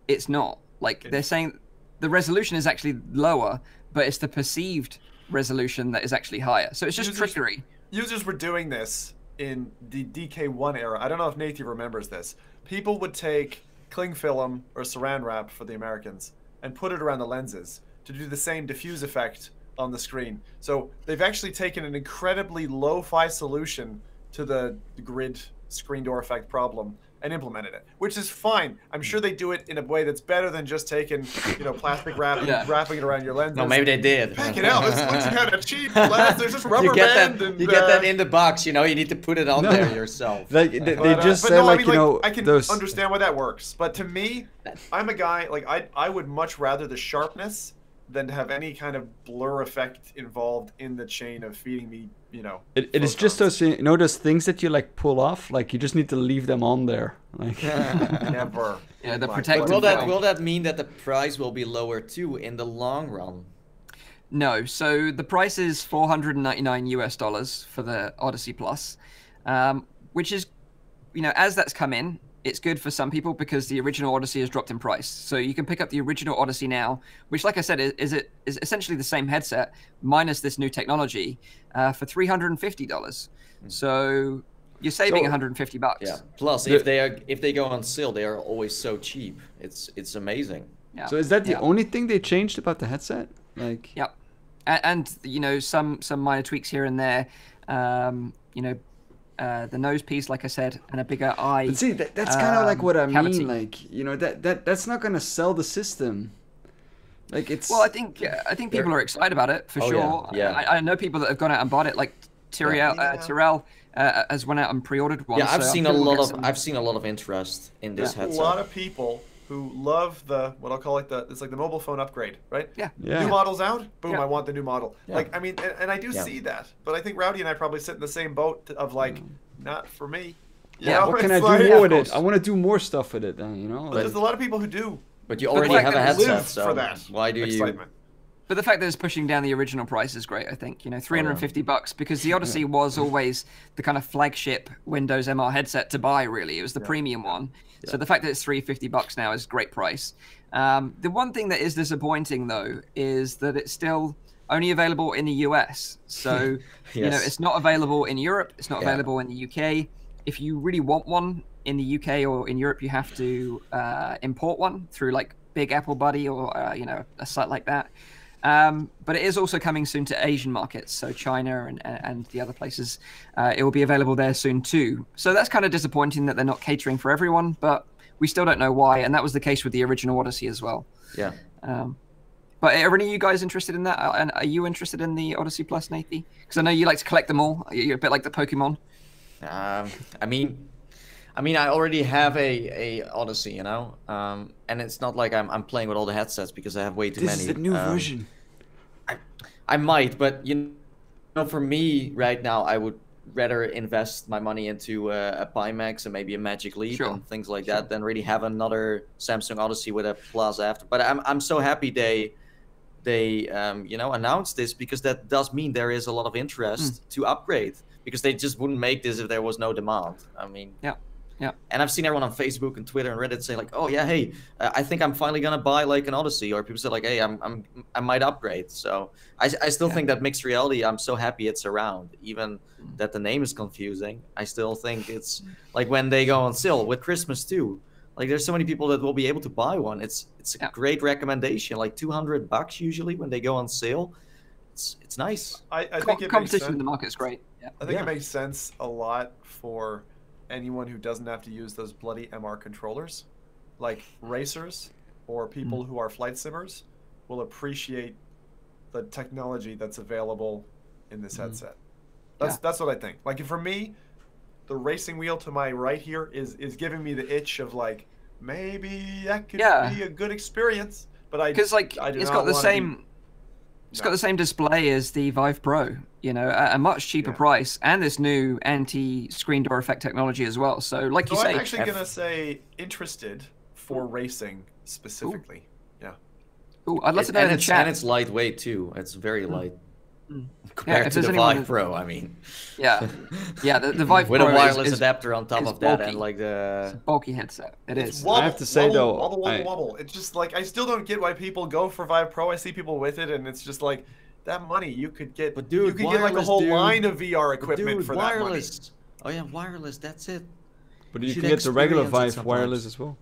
it's not. Like, they're saying the resolution is actually lower, but it's the perceived resolution that is actually higher. So it's just trickery. Users were doing this in the DK1 era. I don't know if Nathan remembers this. People would take cling film or saran wrap for the Americans and put it around the lenses to do the same diffuse effect on the screen. So they've actually taken an incredibly lo-fi solution to the grid screen door effect problem and implemented it, which is fine. I'm sure they do it in a way that's better than just taking, plastic wrap and wrapping it around your lenses. No, maybe they did. Heck it out. It's kind of cheap. There's just rubber you get band. You get that in the box. You need to put it on there yourself. They just say I can understand why that works. But to me, I'm a guy I would much rather the sharpness than to have any kind of blur effect involved in the chain of feeding me, It is just those, those things that you pull off. You just need to leave them on there. Never. Yeah, the protective. Will that mean that the price will be lower too in the long run? No. So the price is $499 for the Odyssey Plus, which is, as that's come in, it's good for some people because the original Odyssey has dropped in price. So you can pick up the original Odyssey now, which, like I said, is essentially the same headset minus this new technology for $350. So you're saving $150. Yeah. Plus, if they go on sale, they are always so cheap. It's amazing. Yeah. So is that the only thing they changed about the headset? Yep. And some minor tweaks here and there. The nose piece, like I said, and a bigger eye. But see, that's kind of what I cavity. mean. That's not going to sell the system. It's. Well, I think people are excited about it for sure. Yeah. I know people that have gone out and bought it. Like Tyrell has went out and pre-ordered one. Yeah, I've seen a lot of interest in this headset. A lot of people who love what I'll call it's like the mobile phone upgrade, right? Yeah. New model's out, boom, I want the new model. Yeah. And I do see that, but I think Rowdy and I probably sit in the same boat of not for me. What can I do more with it? I want to do more stuff with it, then, But there's a lot of people who do. But you already have a headset, so for that why do excitement. But the fact that it's pushing down the original price is great, I think. $350 because the Odyssey was always the kind of flagship Windows MR headset to buy, really. It was the premium one. Yeah. So the fact that it's $350 now is a great price. The one thing that is disappointing, though, is that it's still only available in the US. So, it's not available in Europe. It's not available in the UK. If you really want one in the UK or in Europe, you have to import one through Big Apple Buddy or, a site like that. But it is also coming soon to Asian markets, so China and the other places. It will be available there soon too. So that's kind of disappointing that they're not catering for everyone, but we still don't know why. And that was the case with the original Odyssey as well. Yeah. But are any of you guys interested in that? And are you interested in the Odyssey Plus, Nathan? Because I know you like to collect them all. You're a bit like the Pokemon. I already have a Odyssey, and it's not like I'm playing with all the headsets because I have way too many. This is the new version. I might, but for me right now, I would rather invest my money into a Pimax and maybe a Magic Leap and things like that than really have another Samsung Odyssey with a Plus after. But I'm so happy they announced this because that does mean there is a lot of interest to upgrade because they just wouldn't make this if there was no demand. Yeah. And I've seen everyone on Facebook and Twitter and Reddit say oh yeah, hey, I think I'm finally gonna buy an Odyssey, or people say hey, I might upgrade. So I still think that mixed reality. I'm so happy it's around, even that the name is confusing. I still think it's when they go on sale with Christmas too. Like there's so many people that will be able to buy one. It's a great recommendation. Like $200 usually when they go on sale. It's nice. I think it competition in the market is great. Yeah. I think it makes sense a lot for anyone who doesn't have to use those bloody MR controllers, like racers or people who are flight simmers will appreciate the technology that's available in this headset. That's what I think. Like for me, the racing wheel to my right here is giving me the itch of like maybe that could be a good experience, but it's got the same. It's got the same display as the Vive Pro, you know, at a much cheaper price, and this new anti-screen door effect technology as well. So, like you say, I'm actually gonna say interested for racing specifically. Ooh, I'd love to know in the chat. And it's lightweight too. It's very light compared to the Vive Pro. I mean, the Vive with Pro a wireless is adapter on top of that, bulky. and like the It's a bulky headset. It's wobble, I have to say wobble. It's just like I still don't get why people go for Vive Pro. I see people with it, and it's just like that money you could get. But dude, you could get like a whole line of VR equipment for wireless. that money. Oh yeah, wireless. That's it. But you can get the regular Vive wireless as well.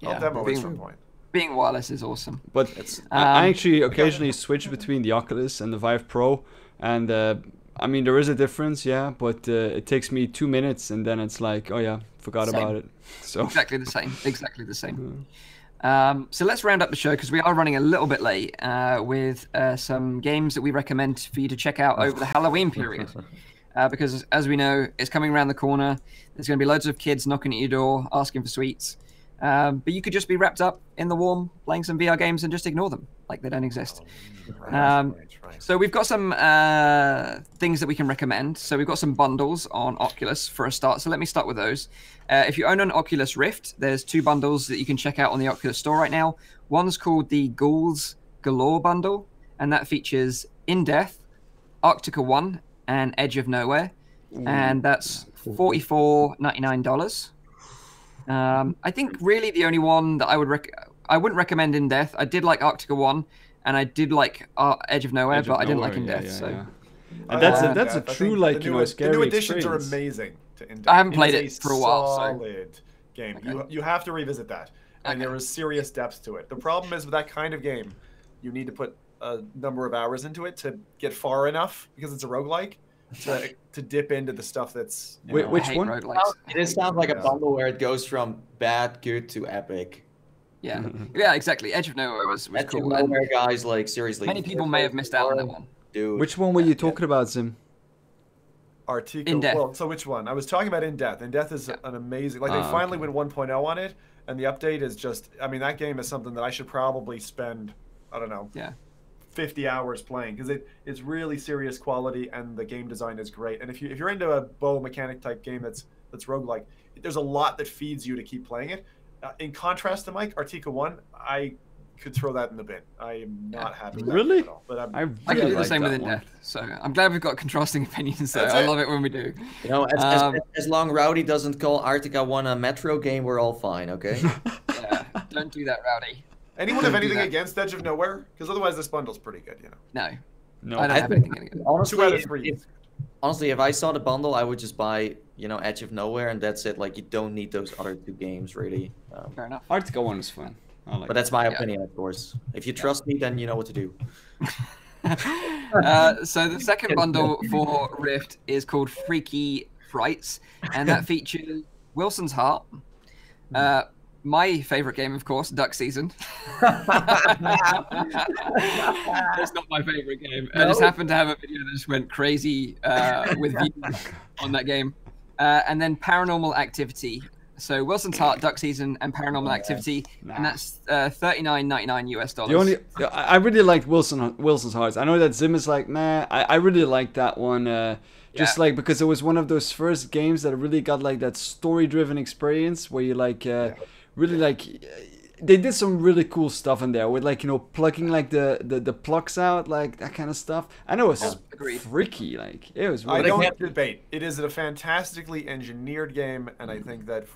I'll demo at some point. Being wireless is awesome. But I actually occasionally switch between the Oculus and the Vive Pro, and I mean there is a difference, but it takes me 2 minutes, and then it's like, oh yeah, forgot about it. So exactly the same. So let's round up the show because we are running a little bit late with some games that we recommend for you to check out over the Halloween period. Because as we know, it's coming around the corner. There's going to be loads of kids knocking at your door asking for sweets. But you could just be wrapped up in the warm, playing some VR games and just ignore them like they don't exist. So we've got some things that we can recommend. So we've got some bundles on Oculus for a start. So let me start with those. If you own an Oculus Rift, there's 2 bundles that you can check out on the Oculus Store right now. One's called the Ghouls Galore bundle, and that features In Death, Arctica 1, and Edge of Nowhere. And that's $44.99. I think really the only one that I wouldn't recommend In Death. I did like Arctica 1, and I did like Edge of Nowhere, but I didn't like In Death. And that's a true scary the new additions experience. are amazing to In Death. I haven't played it for a while. Solid game. You have to revisit that, and there is serious depth to it. The problem is with that kind of game, you need to put a number of hours into it to get far enough because it's a roguelike. To dip into the stuff that's which one? It sounds like a bundle where it goes from bad, good to epic. Yeah, exactly. Edge of Nowhere was Edge cool. of Nowhere, guys, like seriously. Many people may have missed out on that one. Dude. Which one were you talking about, Zim? Artico. In Death. Well, so which one? I was talking about In Death. In Death is an amazing. Like they finally went 1.0 on it, and the update is just. I mean, that game is something that I should probably spend. I don't know. 50 hours playing because it's really serious quality and the game design is great. And if you're into a bow mechanic type game that's roguelike, there's a lot that feeds you to keep playing it. In contrast to Mike, Arctica 1, I could throw that in the bin. I am not happy with that at all. But I can do the same with In Death. So I'm glad we've got contrasting opinions there. I love it when we do. You know, as long Rowdy doesn't call Arctica 1 a Metro game, we're all fine, okay? Don't do that, Rowdy. Anyone have anything against Edge of Nowhere? Because otherwise this bundle's pretty good, you know. No, I don't have anything against it. Honestly, if I saw the bundle, I would just buy, Edge of Nowhere, and that's it. Like, you don't need those other 2 games, really. Fair enough. Arctica 1 is fun. But that's my opinion, of course. If you trust me, then you know what to do. So the second bundle for Rift is called Freaky Frights, and that features Wilson's Heart. My favorite game, of course, Duck Season. It's not my favorite game. I just happened to have a video that just went crazy with views on that game. And then Paranormal Activity. So Wilson's Heart, Duck Season, and Paranormal Activity, and that's $39.99 US. I really liked Wilson's Heart. I know that Zim is like, nah. I really liked that one. Just like because it was one of those first games that really got like that story-driven experience where you like really like. They did some really cool stuff in there with like plugging like the plugs out, like that kind of stuff. I know it's freaky, like it was. Really I don't debate. It is a fantastically engineered game, and I think that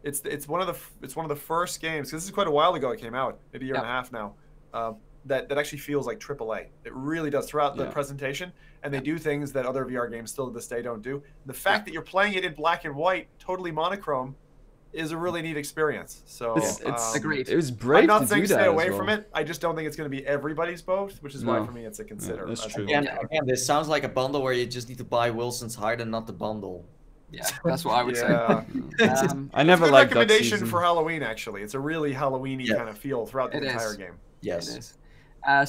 it's one of the first games, because this is quite a while ago it came out, maybe a year and a half now, that actually feels like AAA. It really does throughout the presentation, and they do things that other VR games still to this day don't do. The fact that you're playing it in black and white, totally monochrome, is a really neat experience. So agreed. It was brave I'm not to saying do that stay as away well. from it. I just don't think it's going to be everybody's boat, which is why No. for me it's a consider. that's as a true. goal. Again, this sounds like a bundle where you just need to buy Wilson's hide and not the bundle. Yeah, that's what I would Yeah. say. I never Good liked that recommendation season. for Halloween. Actually, it's a really Halloween-y Yeah. kind of feel throughout the It entire is. game. Yes. It is.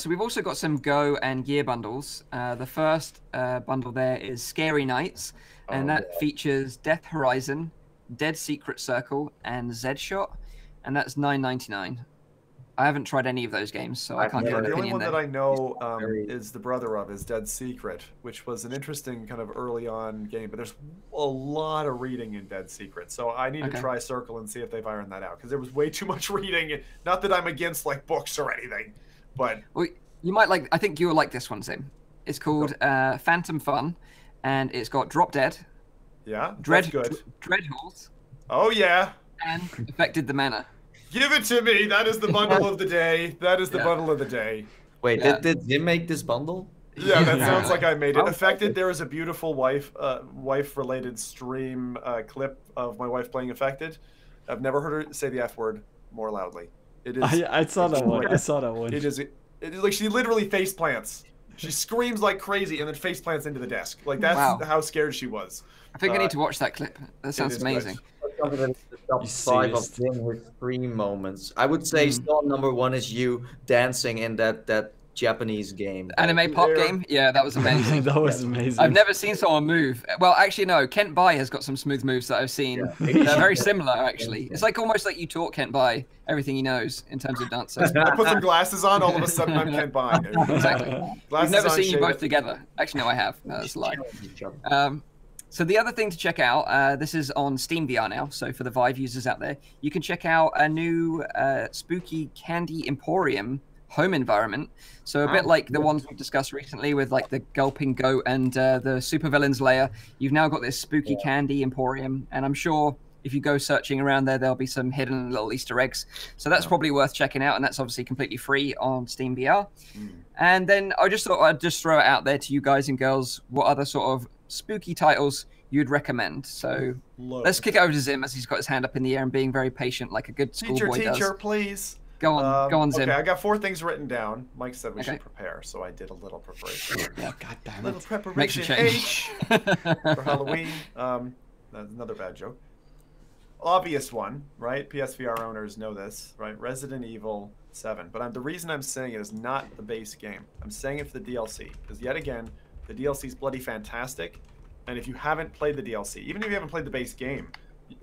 So we've also got some Go and Gear bundles. The first bundle there is Scary Nights, and that features Death Horizon, Dead Secret Circle, and Z-Shot, and that's $9.99. I haven't tried any of those games, so I I've can't give never- an The only opinion one there. that I know Very- is the brother of is Dead Secret, which was an interesting kind of early on game, but there's a lot of reading in Dead Secret, so I need to Okay. try Circle and see if they've ironed that out, because there was way too much reading. Not that I'm against like books or anything, but Well, you might like. I think you'll like this one, Sim. It's called Phantom Fun, and it's got Drop Dead, yeah, Dread, that's good. Dread Halls, Oh yeah, and Affected the Manor. give it to me. That is the bundle of the day. That is the Yeah. bundle of the day. Wait, Yeah. did Zim make this bundle? Yeah, that Yeah. sounds like I made it. Oh, Affected, there is a beautiful wife-related stream clip of my wife playing Affected. I've never heard her say the F word more loudly. It is. I saw that one. great. I saw that one. It is like she literally face plants. She screams like crazy and then face plants into the desk. Like that's Wow. how scared she was. I think I need to watch that clip. That sounds is amazing. good. The top You 5 of sadist. Zim with stream moments. I would say still number 1 is you dancing in that Japanese game. Anime pop There. game? Yeah, that was amazing. That was amazing. I've never seen someone move. Well, actually, no. Kent Bai has got some smooth moves that I've seen. Yeah. They're very similar, actually. It's like almost like you taught Kent Bai everything he knows in terms of dancing. I put some glasses on, all of a sudden I'm Ken Bond. Exactly. I've Glasses never on, seen you shave both it. together. Actually, no, I have. No, that's a lie. So the other thing to check out, this is on Steam VR now, so for the Vive users out there, you can check out a new spooky candy emporium home environment. So a bit like the ones we've discussed recently with like the Gulping Goat and the Supervillains layer, you've now got this spooky candy emporium, and I'm sure if you go searching around there, there'll be some hidden little Easter eggs. So that's probably worth checking out, and that's obviously completely free on Steam VR. And then I just thought I'd just throw it out there to you guys and girls, what other sort of spooky titles you'd recommend. So let's kick it over to Zim as he's got his hand up in the air and being very patient like a good schoolboy does. Teacher, please. Go on, Zim. Okay, I got 4 things written down. Mike said we Okay. should prepare, so I did a little preparation. God damn Little it. Makes a preparation change. H for Halloween. That's another bad joke. Obvious one, right? PSVR owners know this, right? Resident Evil 7. But the reason I'm saying it is not the base game. I'm saying it for the DLC. Because yet again, the DLC is bloody fantastic. And if you haven't played the DLC, even if you haven't played the base game,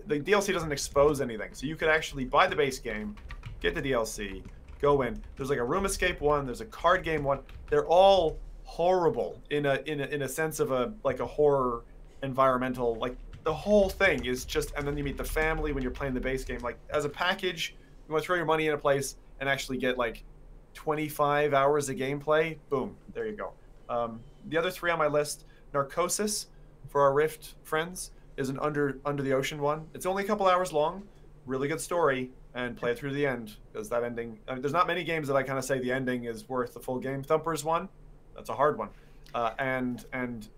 the DLC doesn't expose anything. So you could actually buy the base game, get the DLC, go in. There's like a room escape one. There's a card game one. They're all horrible in a sense of a horror environmental. Like the whole thing is just, and then you meet the family when you're playing the base game. Like as a package, you want to throw your money in a place and actually get like 25 hours of gameplay. Boom, there you go. The other 3 on my list, Narcosis for our Rift friends is an under the ocean one. It's only a couple hours long, really good story, and play it through the end because that ending. I mean, there's not many games that I kind of say the ending is worth the full game. Thumper's one, that's a hard one, and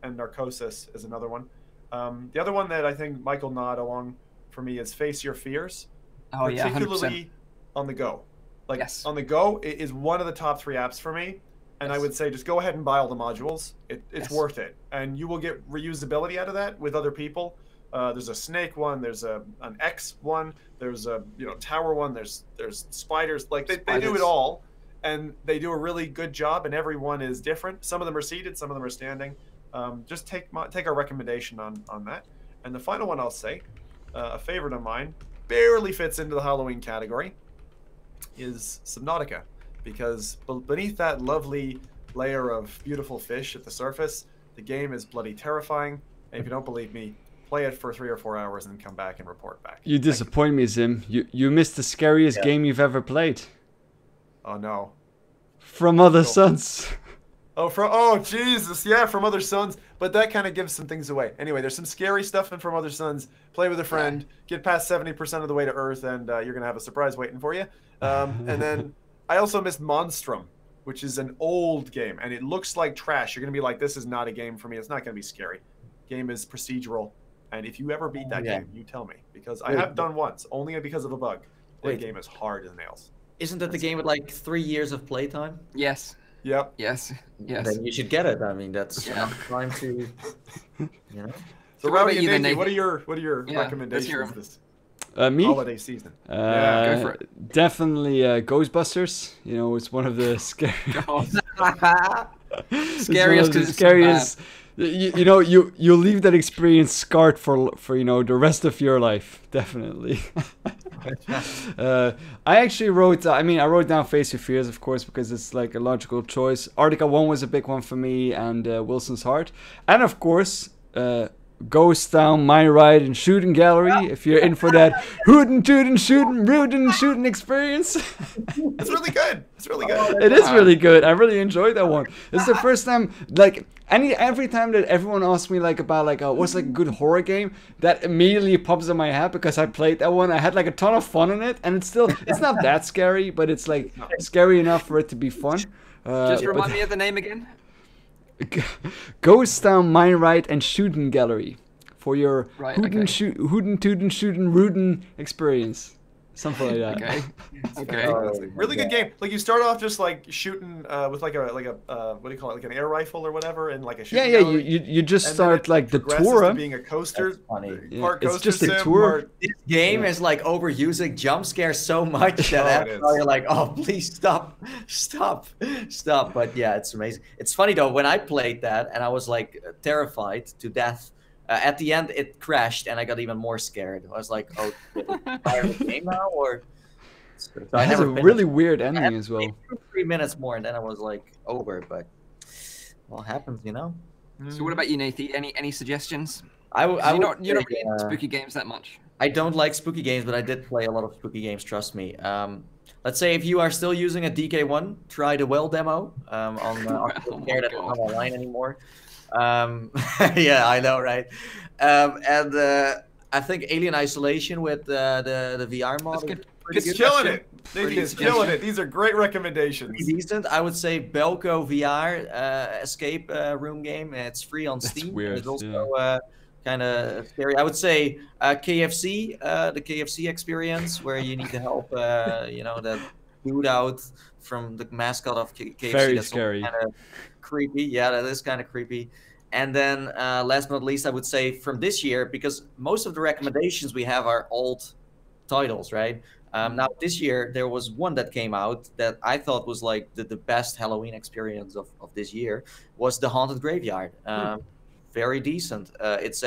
Narcosis is another one. The other one that I think Michael nod along for me is Face Your Fears, Oh yeah, 100%. particularly on the go. Like Yes. on the go, it is one of the top 3 apps for me. And I Yes. would say just go ahead and buy all the modules. It's Yes. worth it, and you will get reusability out of that with other people. There's a snake one. There's an X one. There's a tower one. There's spiders. Like they do Spiders. it all, and they do a really good job. And every one is different. Some of them are seated. Some of them are standing. Just take our recommendation on that. And the final one I'll say, a favorite of mine, barely fits into the Halloween category, is Subnautica. Because beneath that lovely layer of beautiful fish at the surface, the game is bloody terrifying. And if you don't believe me, play it for 3 or 4 hours and come back and report back. You disappoint me, Zim. You missed the scariest game you've ever played. Oh no. From Other Suns. Oh Jesus, yeah, From Other Suns. But that kind of gives some things away. Anyway, there's some scary stuff in From Other Suns. Play with a friend, get past 70% of the way to Earth, and you're gonna have a surprise waiting for you. And then I also missed Monstrum, which is an old game, and it looks like trash. You're gonna be like, this is not a game for me. It's not gonna be scary. Game is procedural, And if you ever beat that Yeah. game, you tell me, because I Wait, have done once, only because of a bug. That Wait. game is hard as nails. Isn't that the game with like 3 years of playtime? Yes. Yep. Yes. Yes. Then you should get it. I mean, that's Yeah. enough time to, you know. So, So what about Rowdy you then, and Nathan, Nathan? what are your Yeah, let's hear recommendations 'em. this Me? holiday season? Yeah, go for it. Definitely Ghostbusters. You know, it's one of the scary. Scariest because it's so scariest. You know, you leave that experience scarred for you know the rest of your life. Definitely. I actually wrote. I wrote down Face Your Fears, of course, because it's like a logical choice. Arctica 1 was a big one for me, and Wilson's Heart, and of course. Ghost Town, My Ride, and Shooting Gallery. If you're in for that hootin' tootin' shootin' rootin' shooting experience. It's really good. It's really good. It is really good. I really enjoyed that one. It's the first time, like, every time that everyone asks me like about like what's like a good horror game, that immediately pops in my head because I played that one. I had like a ton of fun in it, and it's not that scary, but it's like scary enough for it to be fun. Just remind me of the name again. Ghost Town, My Ride, and Shooting Gallery for your Right, hootin' tootin' shootin' rootin' experience. Something like that. Okay. Okay. Really good game. Like you start off just like shooting with like a what do you call it, like an air rifle or whatever, and like a shooting Yeah. gallery. You just And then start it like the progresses tour. to being a coaster. That's funny. Yeah, Part it's coaster just a sim, tour. part- This game is like overusing jump scares so much that Oh, it after is. you're like, oh, please stop. But yeah, it's amazing. It's funny though, when I played that and I was like terrified to death, at the end it crashed and I got even more scared. I was like, oh, fire the game now? Or... So It I has a never finished really it. weird I had ending to as well. play 3 minutes more and then I was like over, but well, happens, you know? So what about you, Nathan? Any suggestions? You're You're not really into spooky games that much. I don't like spooky games, but I did play a lot of spooky games, trust me. Let's say if you are still using a DK1, try the Well demo on Oh my care that's not God. online anymore. Yeah, I know, right? And I think Alien Isolation with the VR mod. That's good. It's Good killing suggestion. it. Pretty Nathan is suggestion. killing it. These are great recommendations. Pretty decent. I would say Belko VR escape room game. It's free on That's Steam. weird, It's also kind of scary. I would say KFC, the KFC experience, where you need to help, that dude out from the mascot of KFC. Very That's scary. Kind of creepy. Yeah, that is kind of creepy. And then last but not least, I would say from this year, because most of the recommendations we have are old titles, right? Now this year there was one that came out that I thought was like the best Halloween experience of this year, was The Haunted Graveyard. Very decent. It's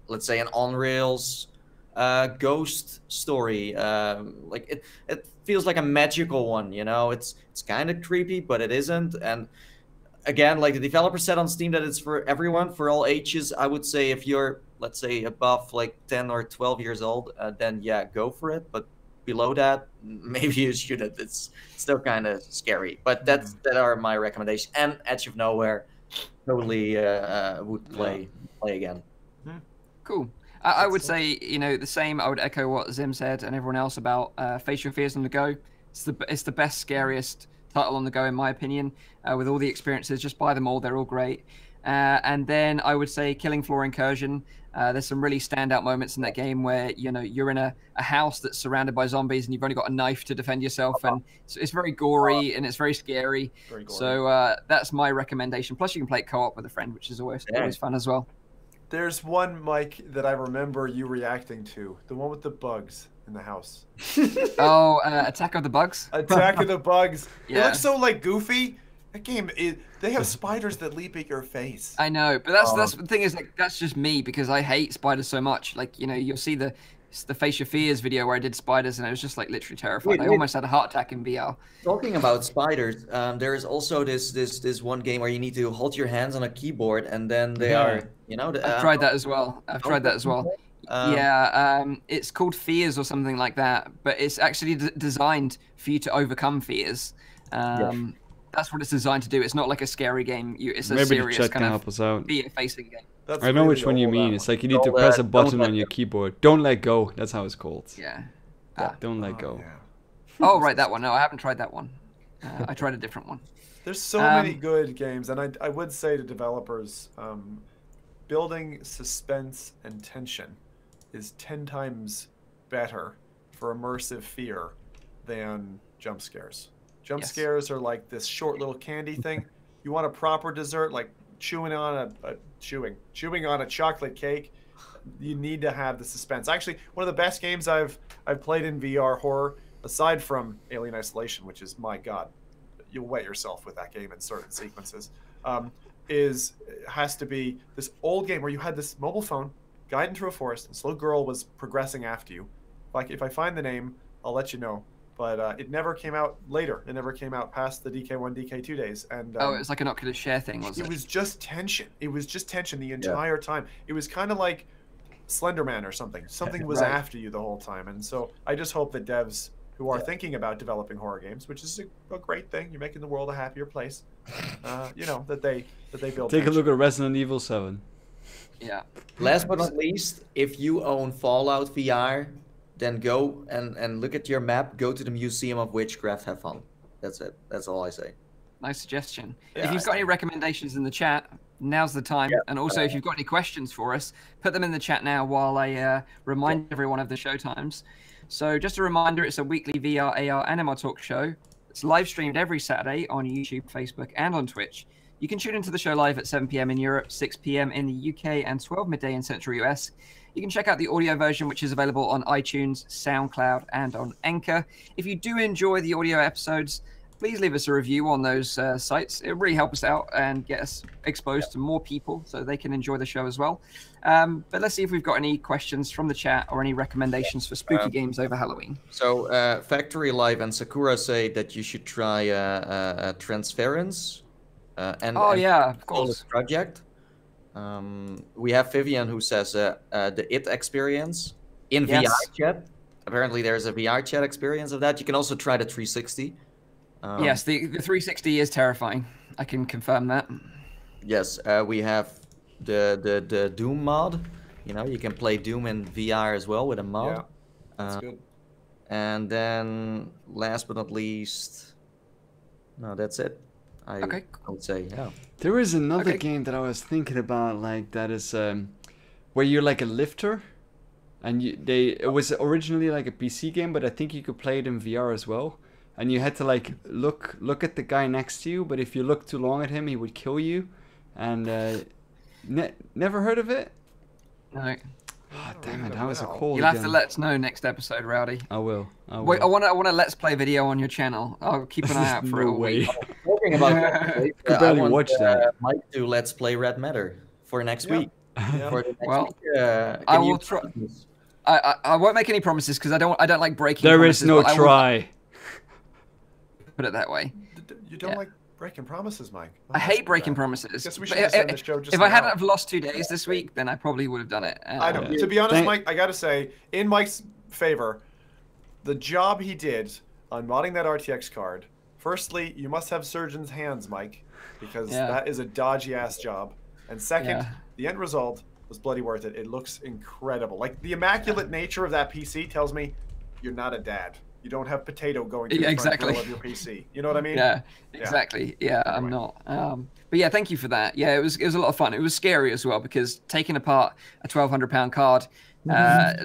let's say an on rails ghost story. Like it feels like a magical one, you know. It's kind of creepy, but it isn't. And again, like the developer said on Steam that it's for everyone, for all ages. I would say if you're, let's say, above like 10 or 12 years old, then yeah, go for it. But below that, maybe you shouldn't. It's still kind of scary. But that are my recommendations. And Edge of Nowhere, totally would play again. Cool. I would say, the same. I would echo what Zim said and everyone else about Face Your Fears on the Go. It's the best, scariest title on the go, in my opinion, with all the experiences. Just buy them all. They're all great. And then I would say Killing Floor Incursion. There's some really standout moments in that game where, you're in a house that's surrounded by zombies and you've only got a knife to defend yourself. And it's very gory and it's very scary. Very gory. So that's my recommendation. Plus you can play it co-op with a friend, which is always fun as well. There's one, Mike, that I remember you reacting to. The one with the bugs in the house. Oh, Attack of the Bugs? Attack of the Bugs. It Yeah. looks so like goofy. That game, they have spiders that leap at your face. I know, but that's the thing is, like, that's just me because I hate spiders so much. Like, you'll see the Face Your Fears video where I did spiders and it was just like literally terrifying. I almost had a heart attack in VR. Talking about spiders, there is also this one game where you need to hold your hands on a keyboard and then they are, I've tried that as well. It's called Fears or something like that, but it's actually designed for you to overcome fears. That's what it's designed to do. It's not like a scary game. It's a Maybe the serious chat can kind help of us out. fear-facing game. That's I know really which one you old, mean. that It's one. like you need to Don't, press a don't button let on your go. keyboard. Don't let go. That's how it's called. Yeah. Don't let go. Yeah. Oh, right, that one. No, I haven't tried that one. I tried a different one. There's so many good games, and I would say to developers, building suspense and tension is 10 times better for immersive fear than jump scares. Jump scares are like this short little candy thing. You want a proper dessert, like chewing on a chocolate cake. You need to have the suspense. Actually, one of the best games I've played in VR horror, aside from Alien Isolation, which is, my God, you'll wet yourself with that game in certain sequences, has to be this old game where you had this mobile phone guiding through a forest, and this little girl was progressing after you. Like, if I find the name, I'll let you know. But it never came out later. It never came out past the DK1, DK2 days. And it was like an Oculus Share thing, was it? It was just tension. It was just tension the entire time. It was kind of like Slender Man or something. Something was after you the whole time. And so I just hope that devs who are thinking about developing horror games, which is a great thing, you're making the world a happier place, that they build Take a look at Resident Evil 7. Yeah. Last but not least, if you own Fallout VR, then go and look at your map, go to the Museum of Witchcraft, have fun. That's it. That's all I say. Nice suggestion. Yeah, if you've got any recommendations in the chat, now's the time. Yeah. And also, if you've got any questions for us, put them in the chat now while I remind everyone of the show times. So just a reminder, it's a weekly VR, AR, and MR talk show. It's live streamed every Saturday on YouTube, Facebook, and on Twitch. You can tune into the show live at 7 p.m. in Europe, 6 p.m. in the UK, and 12 midday in Central US. You can check out the audio version, which is available on iTunes, SoundCloud, and on Anchor. If you do enjoy the audio episodes, please leave us a review on those sites. It really helps us out and get us exposed to more people so they can enjoy the show as well. But let's see if we've got any questions from the chat or any recommendations for spooky games over Halloween. So Factory Live and Sakura say that you should try Transference. Of course. Project. We have Vivian who says the It experience in VR chat. Apparently there's a VR chat experience of that. You can also try the 360. Yes, the 360 is terrifying. I can confirm that. Yes, we have the Doom mod. You can play Doom in VR as well with a mod. Yeah, that's good. And then last but not least, no, that's it. I would say, yeah. There is another game that I was thinking about, like that is where you're like a lifter, and it was originally like a PC game, but I think you could play it in VR as well. And you had to like look at the guy next to you, but if you look too long at him, he would kill you. And never heard of it? No. Oh, damn it! How is it called? You'll have to let us know next episode, Rowdy. I will. Wait, I want a Let's Play video on your channel. I'll keep an eye out for it. No way. Talking about Let's Play, could barely watch that. Mike do Let's Play Red Matter for next week. Yeah. For the next week, I will try. I won't make any promises because I don't like breaking. There is no try. Put it that way. You don't like breaking promises, Mike. I hate breaking promises. Guess we should have this show just if I hadn't have lost 2 days this week, then I probably would have done it. I know. To be honest, Mike, I gotta say, in Mike's favor, the job he did on modding that RTX card. Firstly, you must have surgeon's hands, Mike, because that is a dodgy ass job. And second, the end result was bloody worth it. It looks incredible. Like the immaculate nature of that PC tells me you're not a dad. You don't have potato going to the front grill of your PC. You know what I mean? Yeah, exactly. Yeah, anyway. I'm not. But yeah, thank you for that. Yeah, it was a lot of fun. It was scary as well because taking apart a 1,200-pound card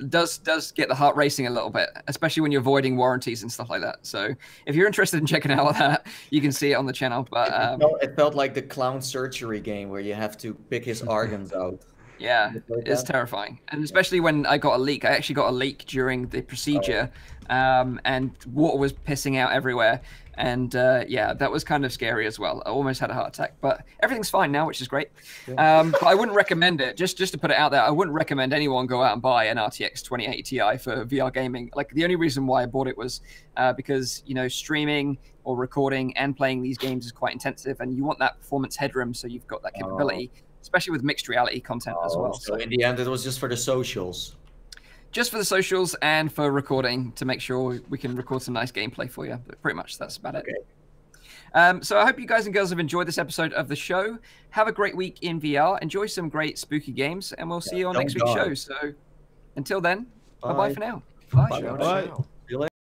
does get the heart racing a little bit, especially when you're voiding warranties and stuff like that. So if you're interested in checking out that, you can see it on the channel. But it felt like the clown surgery game where you have to pick his organs out. Yeah, it's terrifying. And especially when I got a leak. I actually got a leak during the procedure, and water was pissing out everywhere. And yeah, that was kind of scary as well. I almost had a heart attack, but everything's fine now, which is great. But I wouldn't recommend it. Just to put it out there, I wouldn't recommend anyone go out and buy an RTX 2080 Ti for VR gaming. Like the only reason why I bought it was because streaming or recording and playing these games is quite intensive, and you want that performance headroom, so you've got that capability. Especially with mixed reality content as well. So in the end, it was just for the socials. Just for the socials and for recording to make sure we can record some nice gameplay for you. But pretty much that's about it. So I hope you guys and girls have enjoyed this episode of the show. Have a great week in VR. Enjoy some great spooky games, and we'll see you on next week's show. So until then, bye-bye for now. Bye. Bye.